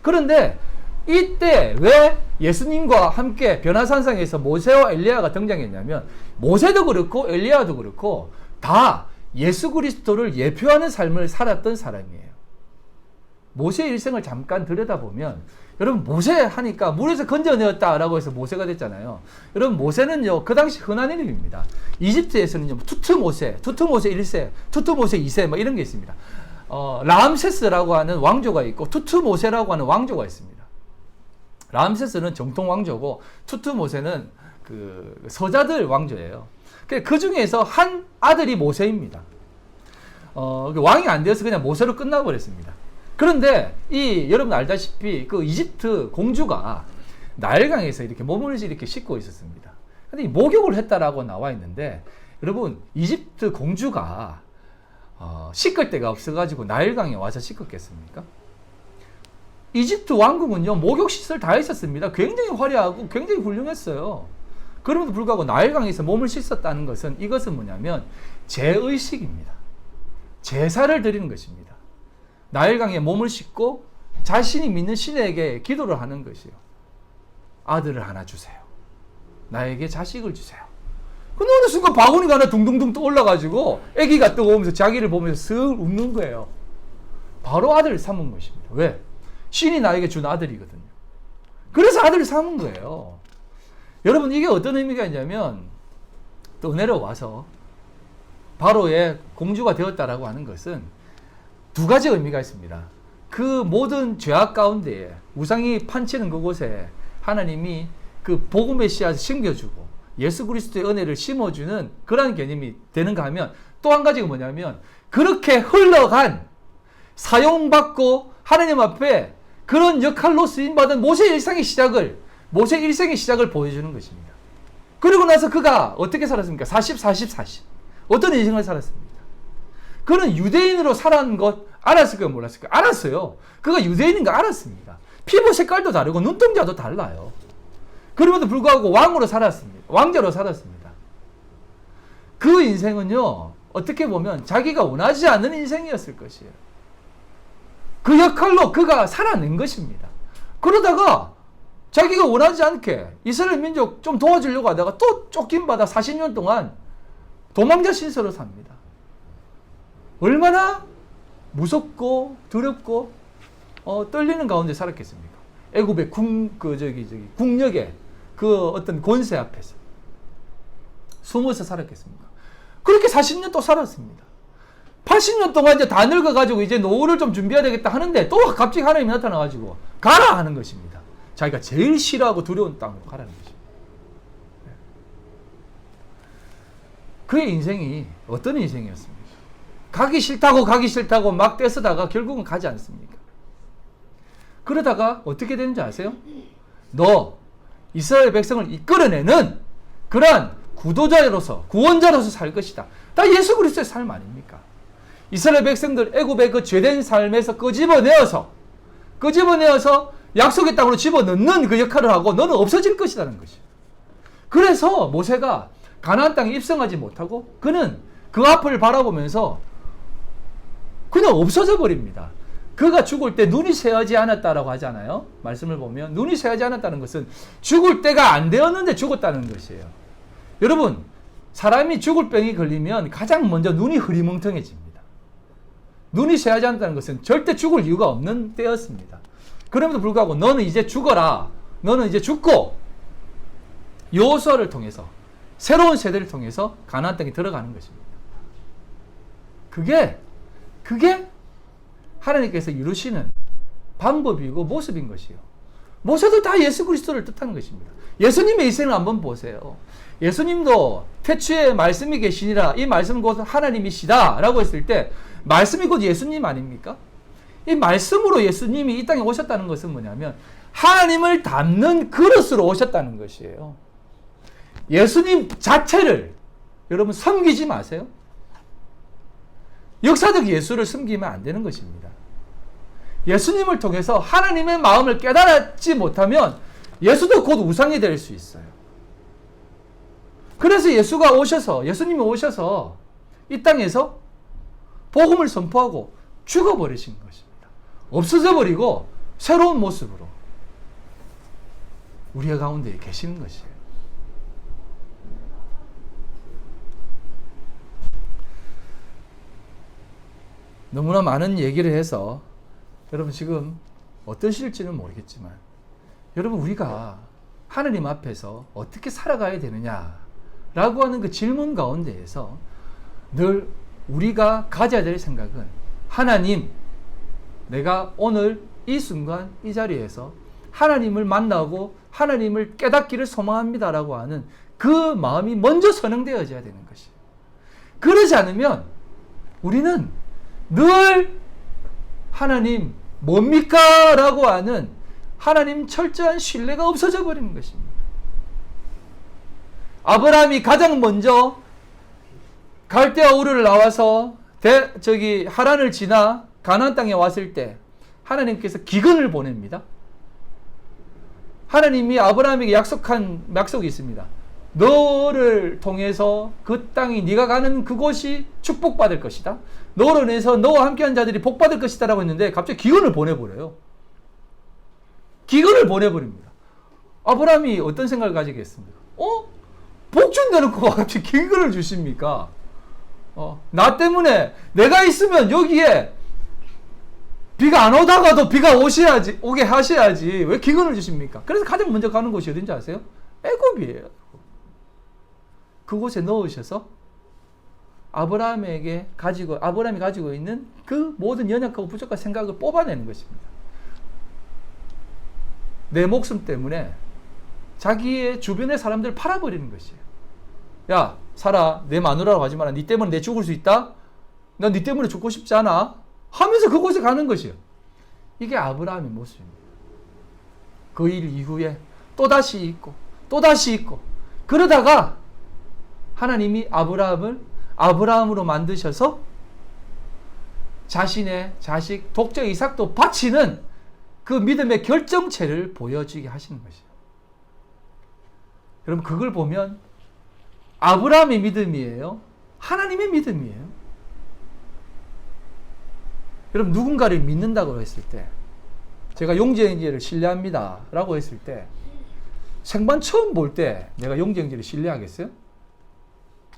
그런데 이때 왜 예수님과 함께 변화산상에서 모세와 엘리야가 등장했냐면 모세도 그렇고 엘리야도 그렇고 다 예수 그리스도를 예표하는 삶을 살았던 사람이에요. 모세의 일생을 잠깐 들여다보면 여러분, 모세 하니까 물에서 건져내었다라고 해서 모세가 됐잖아요. 여러분, 모세는요 그 당시 흔한 이름입니다. 이집트에서는요 투트모세 1세, 투트모세 2세 뭐 이런 게 있습니다. 라암세스라고 하는 왕조가 있고 투트모세라고 하는 왕조가 있습니다. 라암세스는 정통 왕조고 투트모세는 그 서자들 왕조예요. 그 중에서 한 아들이 모세입니다. 왕이 안 되어서 그냥 모세로 끝나버렸습니다. 그런데 여러분 알다시피 그 이집트 공주가 나일강에서 이렇게 몸을 이렇게 씻고 있었습니다. 근데 목욕을 했다라고 나와 있는데 여러분, 이집트 공주가 씻을 데가 없어가지고 나일강에 와서 씻었겠습니까? 이집트 왕궁은요 목욕 시설 다 있었습니다. 굉장히 화려하고 굉장히 훌륭했어요. 그럼에도 불구하고 나일강에서 몸을 씻었다는 것은 이것은 뭐냐면 제의식입니다. 제사를 드리는 것입니다. 나일강에 몸을 씻고 자신이 믿는 신에게 기도를 하는 것이요. 아들을 하나 주세요. 나에게 자식을 주세요. 근데 어느 순간 바구니가 하나 둥둥둥 또 올라가지고 아기가 뜨거우면서 자기를 보면서 쓱 웃는 거예요. 바로 아들을 삼은 것입니다. 왜? 신이 나에게 준 아들이거든요. 그래서 아들을 삼은 거예요. 여러분, 이게 어떤 의미가 있냐면 또 은혜로 와서 바로의 공주가 되었다라고 하는 것은 두 가지 의미가 있습니다. 그 모든 죄악 가운데에 우상이 판치는 그곳에 하나님이 그 복음의 씨앗을 심겨주고 예수 그리스도의 은혜를 심어주는 그런 개념이 되는가 하면 또 한 가지가 뭐냐면 그렇게 흘러간 사용받고 하나님 앞에 그런 역할로 쓰임받은 모세의 일생의 시작을 보여주는 것입니다. 그리고 나서 그가 어떻게 살았습니까? 40. 어떤 인생을 살았습니까? 그는 유대인으로 살아는 것 알았을까요? 몰랐을까요? 알았어요. 그가 유대인인 거 알았습니다. 피부 색깔도 다르고 눈동자도 달라요. 그럼에도 불구하고 왕으로 살았습니다. 왕자로 살았습니다. 그 인생은요, 어떻게 보면 자기가 원하지 않는 인생이었을 것이에요. 그 역할로 그가 살아낸 것입니다. 그러다가 자기가 원하지 않게 이스라엘 민족 좀 도와주려고 하다가 또 쫓김받아 40년 동안 도망자 신세로 삽니다. 얼마나 무섭고 두렵고 떨리는 가운데 살았겠습니까? 애굽의 국력의 그 어떤 권세 앞에서. 숨어서 살았겠습니까? 그렇게 40년 또 살았습니다. 80년 동안 이제 다 늙어가지고 이제 노후를 좀 준비해야 되겠다 하는데 또 갑자기 하나님이 나타나가지고 가라 하는 것입니다. 자기가 제일 싫어하고 두려운 땅으로 가라는 것입니다. 그의 인생이 어떤 인생이었습니까? 가기 싫다고 막 떼쓰다가 결국은 가지 않습니까? 그러다가 어떻게 되는지 아세요? 너 이스라엘 백성을 이끌어내는 그러한 구도자로서 구원자로서 살 것이다. 다 예수 그리스도의 삶 아닙니까? 이스라엘 백성들 애굽의 그 죄된 삶에서 끄집어내어서 약속의 땅으로 집어넣는 그 역할을 하고 너는 없어질 것이라는 것이에요. 그래서 모세가 가나안 땅에 입성하지 못하고 그는 그 앞을 바라보면서 그냥 없어져 버립니다. 그가 죽을 때 눈이 새하지 않았다라고 하잖아요. 말씀을 보면 눈이 새하지 않았다는 것은 죽을 때가 안 되었는데 죽었다는 것이에요. 여러분, 사람이 죽을 병이 걸리면 가장 먼저 눈이 흐리멍텅해집니다. 눈이 새하지 않았다는 것은 절대 죽을 이유가 없는 때였습니다. 그럼에도 불구하고 너는 이제 죽어라. 너는 이제 죽고 여호수아를 통해서 새로운 세대를 통해서 가나안 땅에 들어가는 것입니다. 그게 하나님께서 이루시는 방법이고 모습인 것이요. 모세도 다 예수 그리스도를 뜻하는 것입니다. 예수님의 인생을 한번 보세요. 예수님도 태초에 말씀이 계시니라 이 말씀은 곧 하나님이시다 라고 했을 때 말씀이 곧 예수님 아닙니까? 이 말씀으로 예수님이 이 땅에 오셨다는 것은 뭐냐면 하나님을 담는 그릇으로 오셨다는 것이에요. 예수님 자체를 여러분 섬기지 마세요. 역사적 예수를 섬기면 안 되는 것입니다. 예수님을 통해서 하나님의 마음을 깨달지 못하면 예수도 곧 우상이 될 수 있어요. 그래서 예수님이 오셔서 이 땅에서 복음을 선포하고 죽어버리신 것입니다. 없어져 버리고 새로운 모습으로 우리의 가운데 계시는 것이에요. 너무나 많은 얘기를 해서 여러분 지금 어떠실지는 모르겠지만 여러분 우리가 하나님 앞에서 어떻게 살아가야 되느냐라고 하는 그 질문 가운데에서 늘 우리가 가져야 될 생각은 하나님, 내가 오늘 이 순간 이 자리에서 하나님을 만나고 하나님을 깨닫기를 소망합니다라고 하는 그 마음이 먼저 선행되어져야 되는 것이에요. 그러지 않으면 우리는 늘 하나님 뭡니까? 라고 하는 하나님 철저한 신뢰가 없어져 버리는 것입니다. 아브라함이 가장 먼저 갈대아 우르를 나와서 하란을 지나 가나안 땅에 왔을 때 하나님께서 기근을 보냅니다. 하나님이 아브라함에게 약속한 약속이 있습니다. 너를 통해서 그 땅이 네가 가는 그곳이 축복받을 것이다. 너로 인해서 너와 함께한 자들이 복받을 것이다 라고 했는데 갑자기 기근을 보내버려요. 기근을 보내버립니다. 아브라함이 어떤 생각을 가지겠습니까? 복 준다놓고 갑자기 기근을 주십니까? 나 때문에 내가 있으면 여기에 비가 안 오다가도 비가 오게 하셔야지 왜 기근을 주십니까? 그래서 가장 먼저 가는 곳이 어딘지 아세요? 애굽이에요. 그곳에 넣으셔서 아브라함이 가지고 있는 그 모든 연약하고 부족한 생각을 뽑아내는 것입니다. 내 목숨 때문에 자기의 주변의 사람들을 팔아버리는 것이에요. 야, 살아. 내 마누라라고 하지 마라. 네 때문에 내 죽을 수 있다? 난 네 때문에 죽고 싶지 않아. 하면서 그곳에 가는 것이에요. 이게 아브라함의 모습입니다. 그 일 이후에 또다시 있고 그러다가 하나님이 아브라함으로 만드셔서 자신의 자식 독자 이삭도 바치는 그 믿음의 결정체를 보여주게 하시는 것이에요. 여러분 그걸 보면 아브라함의 믿음이에요? 하나님의 믿음이에요? 여러분 누군가를 믿는다고 했을 때 제가 용재형제를 신뢰합니다 라고 했을 때 생판 처음 볼 때 내가 용재형제를 신뢰하겠어요?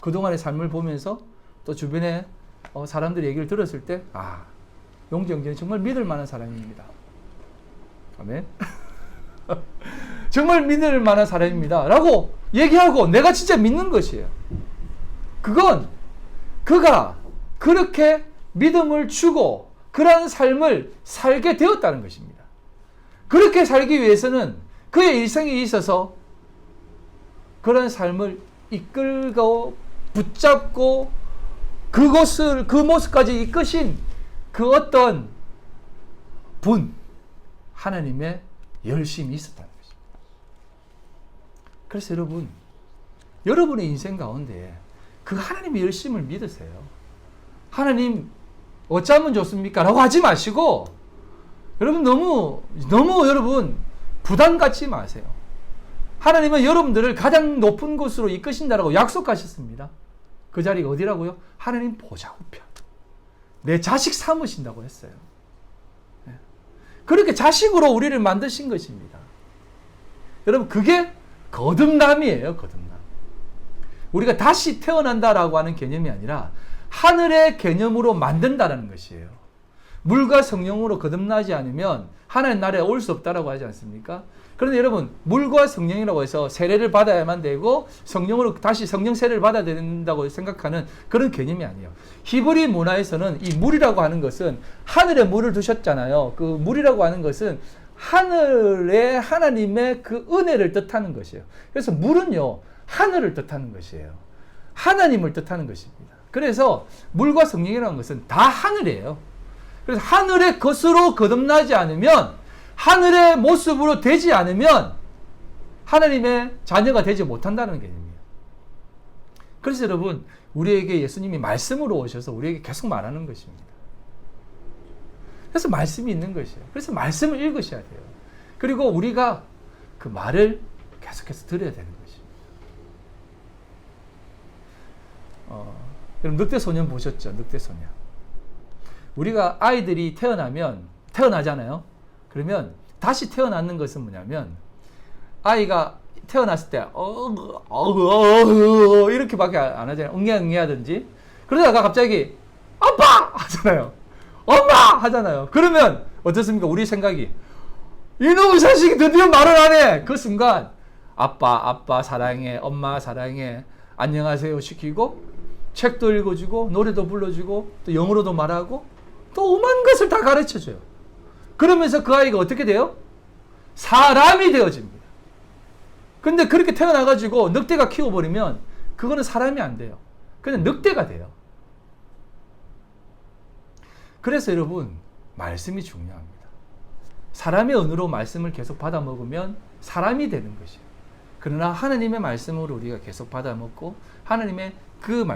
그동안의 삶을 보면서 또 주변에 사람들의 얘기를 들었을 때 용재형제는 정말 믿을 만한 사람입니다. 아멘. 정말 믿을 만한 사람입니다. 라고 얘기하고 내가 진짜 믿는 것이에요. 그건 그가 그렇게 믿음을 주고 그러한 삶을 살게 되었다는 것입니다. 그렇게 살기 위해서는 그의 일생에 있어서 그런 삶을 이끌고 붙잡고 그것을 그 모습까지 이끄신 그 어떤 분 하나님의 열심이 있었다는 것입니다. 그래서 여러분, 여러분의 인생 가운데 그 하나님의 열심을 믿으세요. 하나님 어쩌면 좋습니까? 라고 하지 마시고 여러분 너무 여러분 부담 갖지 마세요. 하나님은 여러분들을 가장 높은 곳으로 이끄신다라고 약속하셨습니다. 그 자리가 어디라고요? 하나님 보좌 우편. 내 자식 삼으신다고 했어요. 그렇게 자식으로 우리를 만드신 것입니다. 여러분 그게 거듭남이에요. 거듭남. 우리가 다시 태어난다라고 하는 개념이 아니라 하늘의 개념으로 만든다라는 것이에요. 물과 성령으로 거듭나지 않으면 하나님 나라에 올 수 없다라고 하지 않습니까? 그런데 여러분 물과 성령이라고 해서 세례를 받아야만 되고 성령으로 다시 성령 세례를 받아야 된다고 생각하는 그런 개념이 아니에요. 히브리 문화에서는 이 물이라고 하는 것은 하늘에 물을 두셨잖아요. 그 물이라고 하는 것은 하늘의 하나님의 그 은혜를 뜻하는 것이에요. 그래서 물은요 하늘을 뜻하는 것이에요. 하나님을 뜻하는 것입니다. 그래서 물과 성령이라는 것은 다 하늘이에요. 그래서 하늘의 것으로 거듭나지 않으면 하늘의 모습으로 되지 않으면 하나님의 자녀가 되지 못한다는 개념이에요. 그래서 여러분 우리에게 예수님이 말씀으로 오셔서 우리에게 계속 말하는 것입니다. 그래서 말씀이 있는 것이에요. 그래서 말씀을 읽으셔야 돼요. 그리고 우리가 그 말을 계속해서 들어야 되는 것입니다. 여러분 늑대소년 보셨죠? 늑대소년. 우리가 아이들이 태어나잖아요. 그러면 다시 태어나는 것은 뭐냐면 아이가 태어났을 때 이렇게밖에 안 하잖아요. 응애하든지. 그러다가 갑자기 아빠 하잖아요. 엄마 하잖아요. 그러면 어떻습니까? 우리 생각이 이놈의 자식이 드디어 말을 하네. 그 순간 아빠 사랑해, 엄마 사랑해, 안녕하세요 시키고 책도 읽어주고 노래도 불러주고 또 영어로도 말하고 또 오만 것을 다 가르쳐줘요. 그러면서 그 아이가 어떻게 돼요? 사람이 되어집니다. 근데 그렇게 태어나가지고 늑대가 키워버리면 그거는 사람이 안 돼요. 그냥 늑대가 돼요. 그래서 여러분 말씀이 중요합니다. 사람의 언어로 말씀을 계속 받아 먹으면 사람이 되는 것이에요. 그러나 하나님의 말씀으로 우리가 계속 받아 먹고 하나님의 그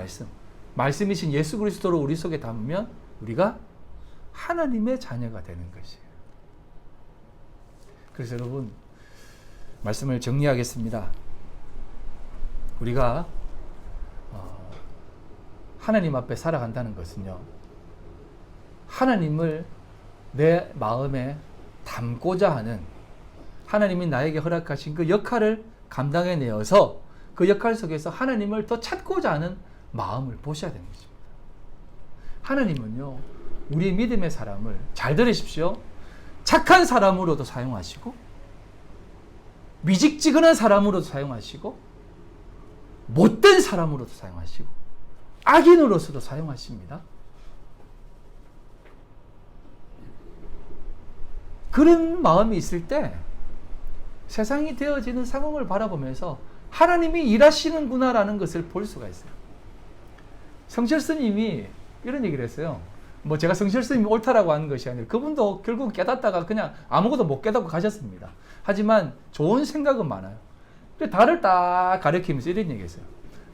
말씀이신 예수 그리스도로 우리 속에 담으면 우리가 하나님의 자녀가 되는 것이에요. 그래서 여러분 말씀을 정리하겠습니다. 우리가 하나님 앞에 살아간다는 것은요, 하나님을 내 마음에 담고자 하는 하나님이 나에게 허락하신 그 역할을 감당해내어서 그 역할 속에서 하나님을 더 찾고자 하는 마음을 보셔야 되는 것입니다. 하나님은요 우리의 믿음의 사람을 잘 들으십시오. 착한 사람으로도 사용하시고 미직지근한 사람으로도 사용하시고 못된 사람으로도 사용하시고 악인으로서도 사용하십니다. 그런 마음이 있을 때 세상이 되어지는 상황을 바라보면서 하나님이 일하시는구나라는 것을 볼 수가 있어요. 성철 스님이 이런 얘기를 했어요. 뭐 제가 성철 스님이 옳다라고 하는 것이 아니라 그분도 결국 깨닫다가 그냥 아무것도 못 깨닫고 가셨습니다. 하지만 좋은 생각은 많아요. 달을 딱 가리키면서 이런 얘기했어요.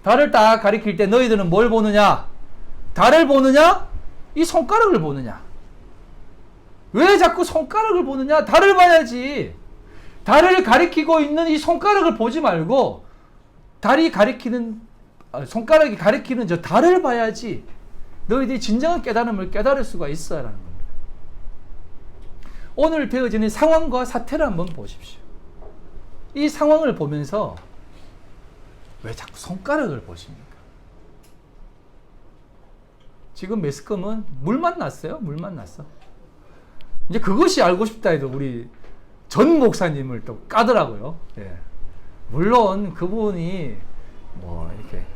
달을 딱 가리킬 때 너희들은 뭘 보느냐? 달을 보느냐? 이 손가락을 보느냐? 왜 자꾸 손가락을 보느냐? 달을 봐야지. 달을 가리키고 있는 이 손가락을 보지 말고 손가락이 가리키는 저 달을 봐야지 너희들이 진정한 깨달음을 깨달을 수가 있어라는 겁니다. 오늘 되어지는 상황과 사태를 한번 보십시오. 이 상황을 보면서 왜 자꾸 손가락을 보십니까? 지금 매스컴은 물만 났어요. 물만 났어. 이제 그것이 알고 싶다 해도 우리 전 목사님을 또 까더라고요. 예. 물론 그분이 뭐 이렇게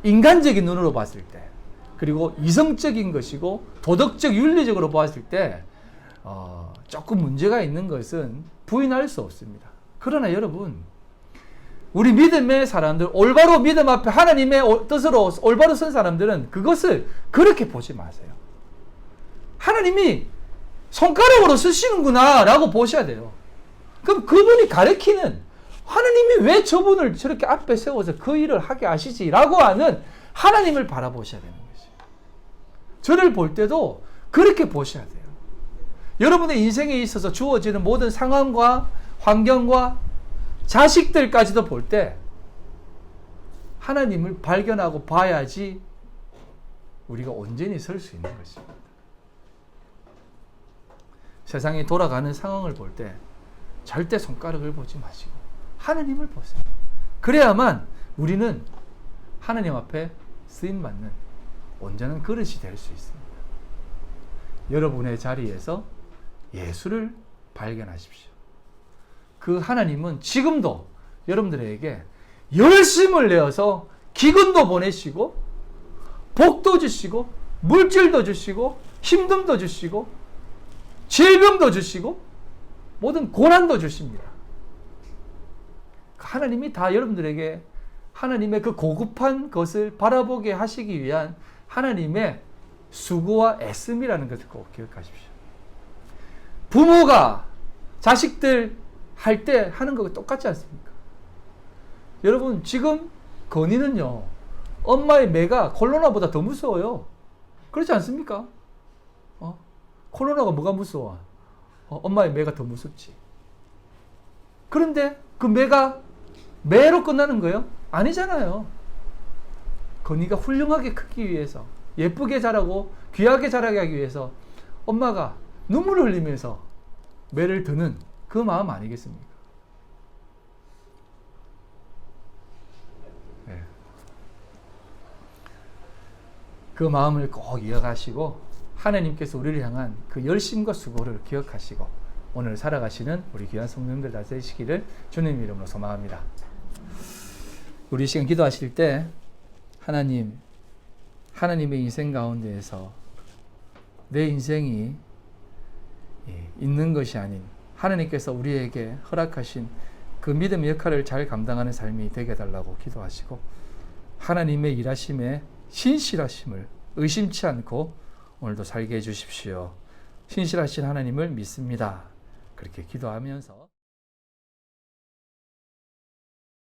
인간적인 눈으로 봤을 때, 그리고 이성적인 것이고 도덕적 윤리적으로 봤을 때 조금 문제가 있는 것은 부인할 수 없습니다. 그러나 여러분, 우리 믿음의 사람들, 올바로 믿음 앞에 하나님의 뜻으로 올바로 선 사람들은 그것을 그렇게 보지 마세요. 하나님이 손가락으로 쓰시는구나 라고 보셔야 돼요. 그럼 그분이 가르치는, 하나님이 왜 저분을 저렇게 앞에 세워서 그 일을 하게 하시지 라고 하는 하나님을 바라보셔야 되는 거죠. 저를 볼 때도 그렇게 보셔야 돼요. 여러분의 인생에 있어서 주어지는 모든 상황과 환경과 자식들까지도 볼 때 하나님을 발견하고 봐야지 우리가 온전히 설 수 있는 것입니다. 세상이 돌아가는 상황을 볼 때 절대 손가락을 보지 마시고 하나님을 보세요. 그래야만 우리는 하나님 앞에 쓰임받는 온전한 그릇이 될 수 있습니다. 여러분의 자리에서 예수를 발견하십시오. 그 하나님은 지금도 여러분들에게 열심을 내어서 기근도 보내시고 복도 주시고 물질도 주시고 힘듦도 주시고 질병도 주시고 모든 고난도 주십니다. 하나님이 다 여러분들에게 하나님의 그 고급한 것을 바라보게 하시기 위한 하나님의 수고와 애씀이라는 것을 꼭 기억하십시오. 부모가 자식들 할 때 하는 거 똑같지 않습니까? 여러분, 지금 건이는요, 엄마의 매가 코로나보다 더 무서워요. 그렇지 않습니까? 코로나가 뭐가 무서워? 엄마의 매가 더 무섭지. 그런데 그 매가 매로 끝나는 거예요? 아니잖아요. 건이가 훌륭하게 크기 위해서, 예쁘게 자라고 귀하게 자라게 하기 위해서 엄마가 눈물을 흘리면서 매를 드는 그 마음 아니겠습니까? 네. 그 마음을 꼭 이어가시고 하나님께서 우리를 향한 그 열심과 수고를 기억하시고 오늘 살아가시는 우리 귀한 성도님들 다 되시기를 주님 이름으로 소망합니다. 우리 시간 기도하실 때 하나님의 인생 가운데에서 내 인생이 있는 것이 아닌 하나님께서 우리에게 허락하신 그 믿음의 역할을 잘 감당하는 삶이 되게 해달라고 기도하시고 하나님의 일하심에 신실하심을 의심치 않고 오늘도 살게 해주십시오. 신실하신 하나님을 믿습니다. 그렇게 기도하면서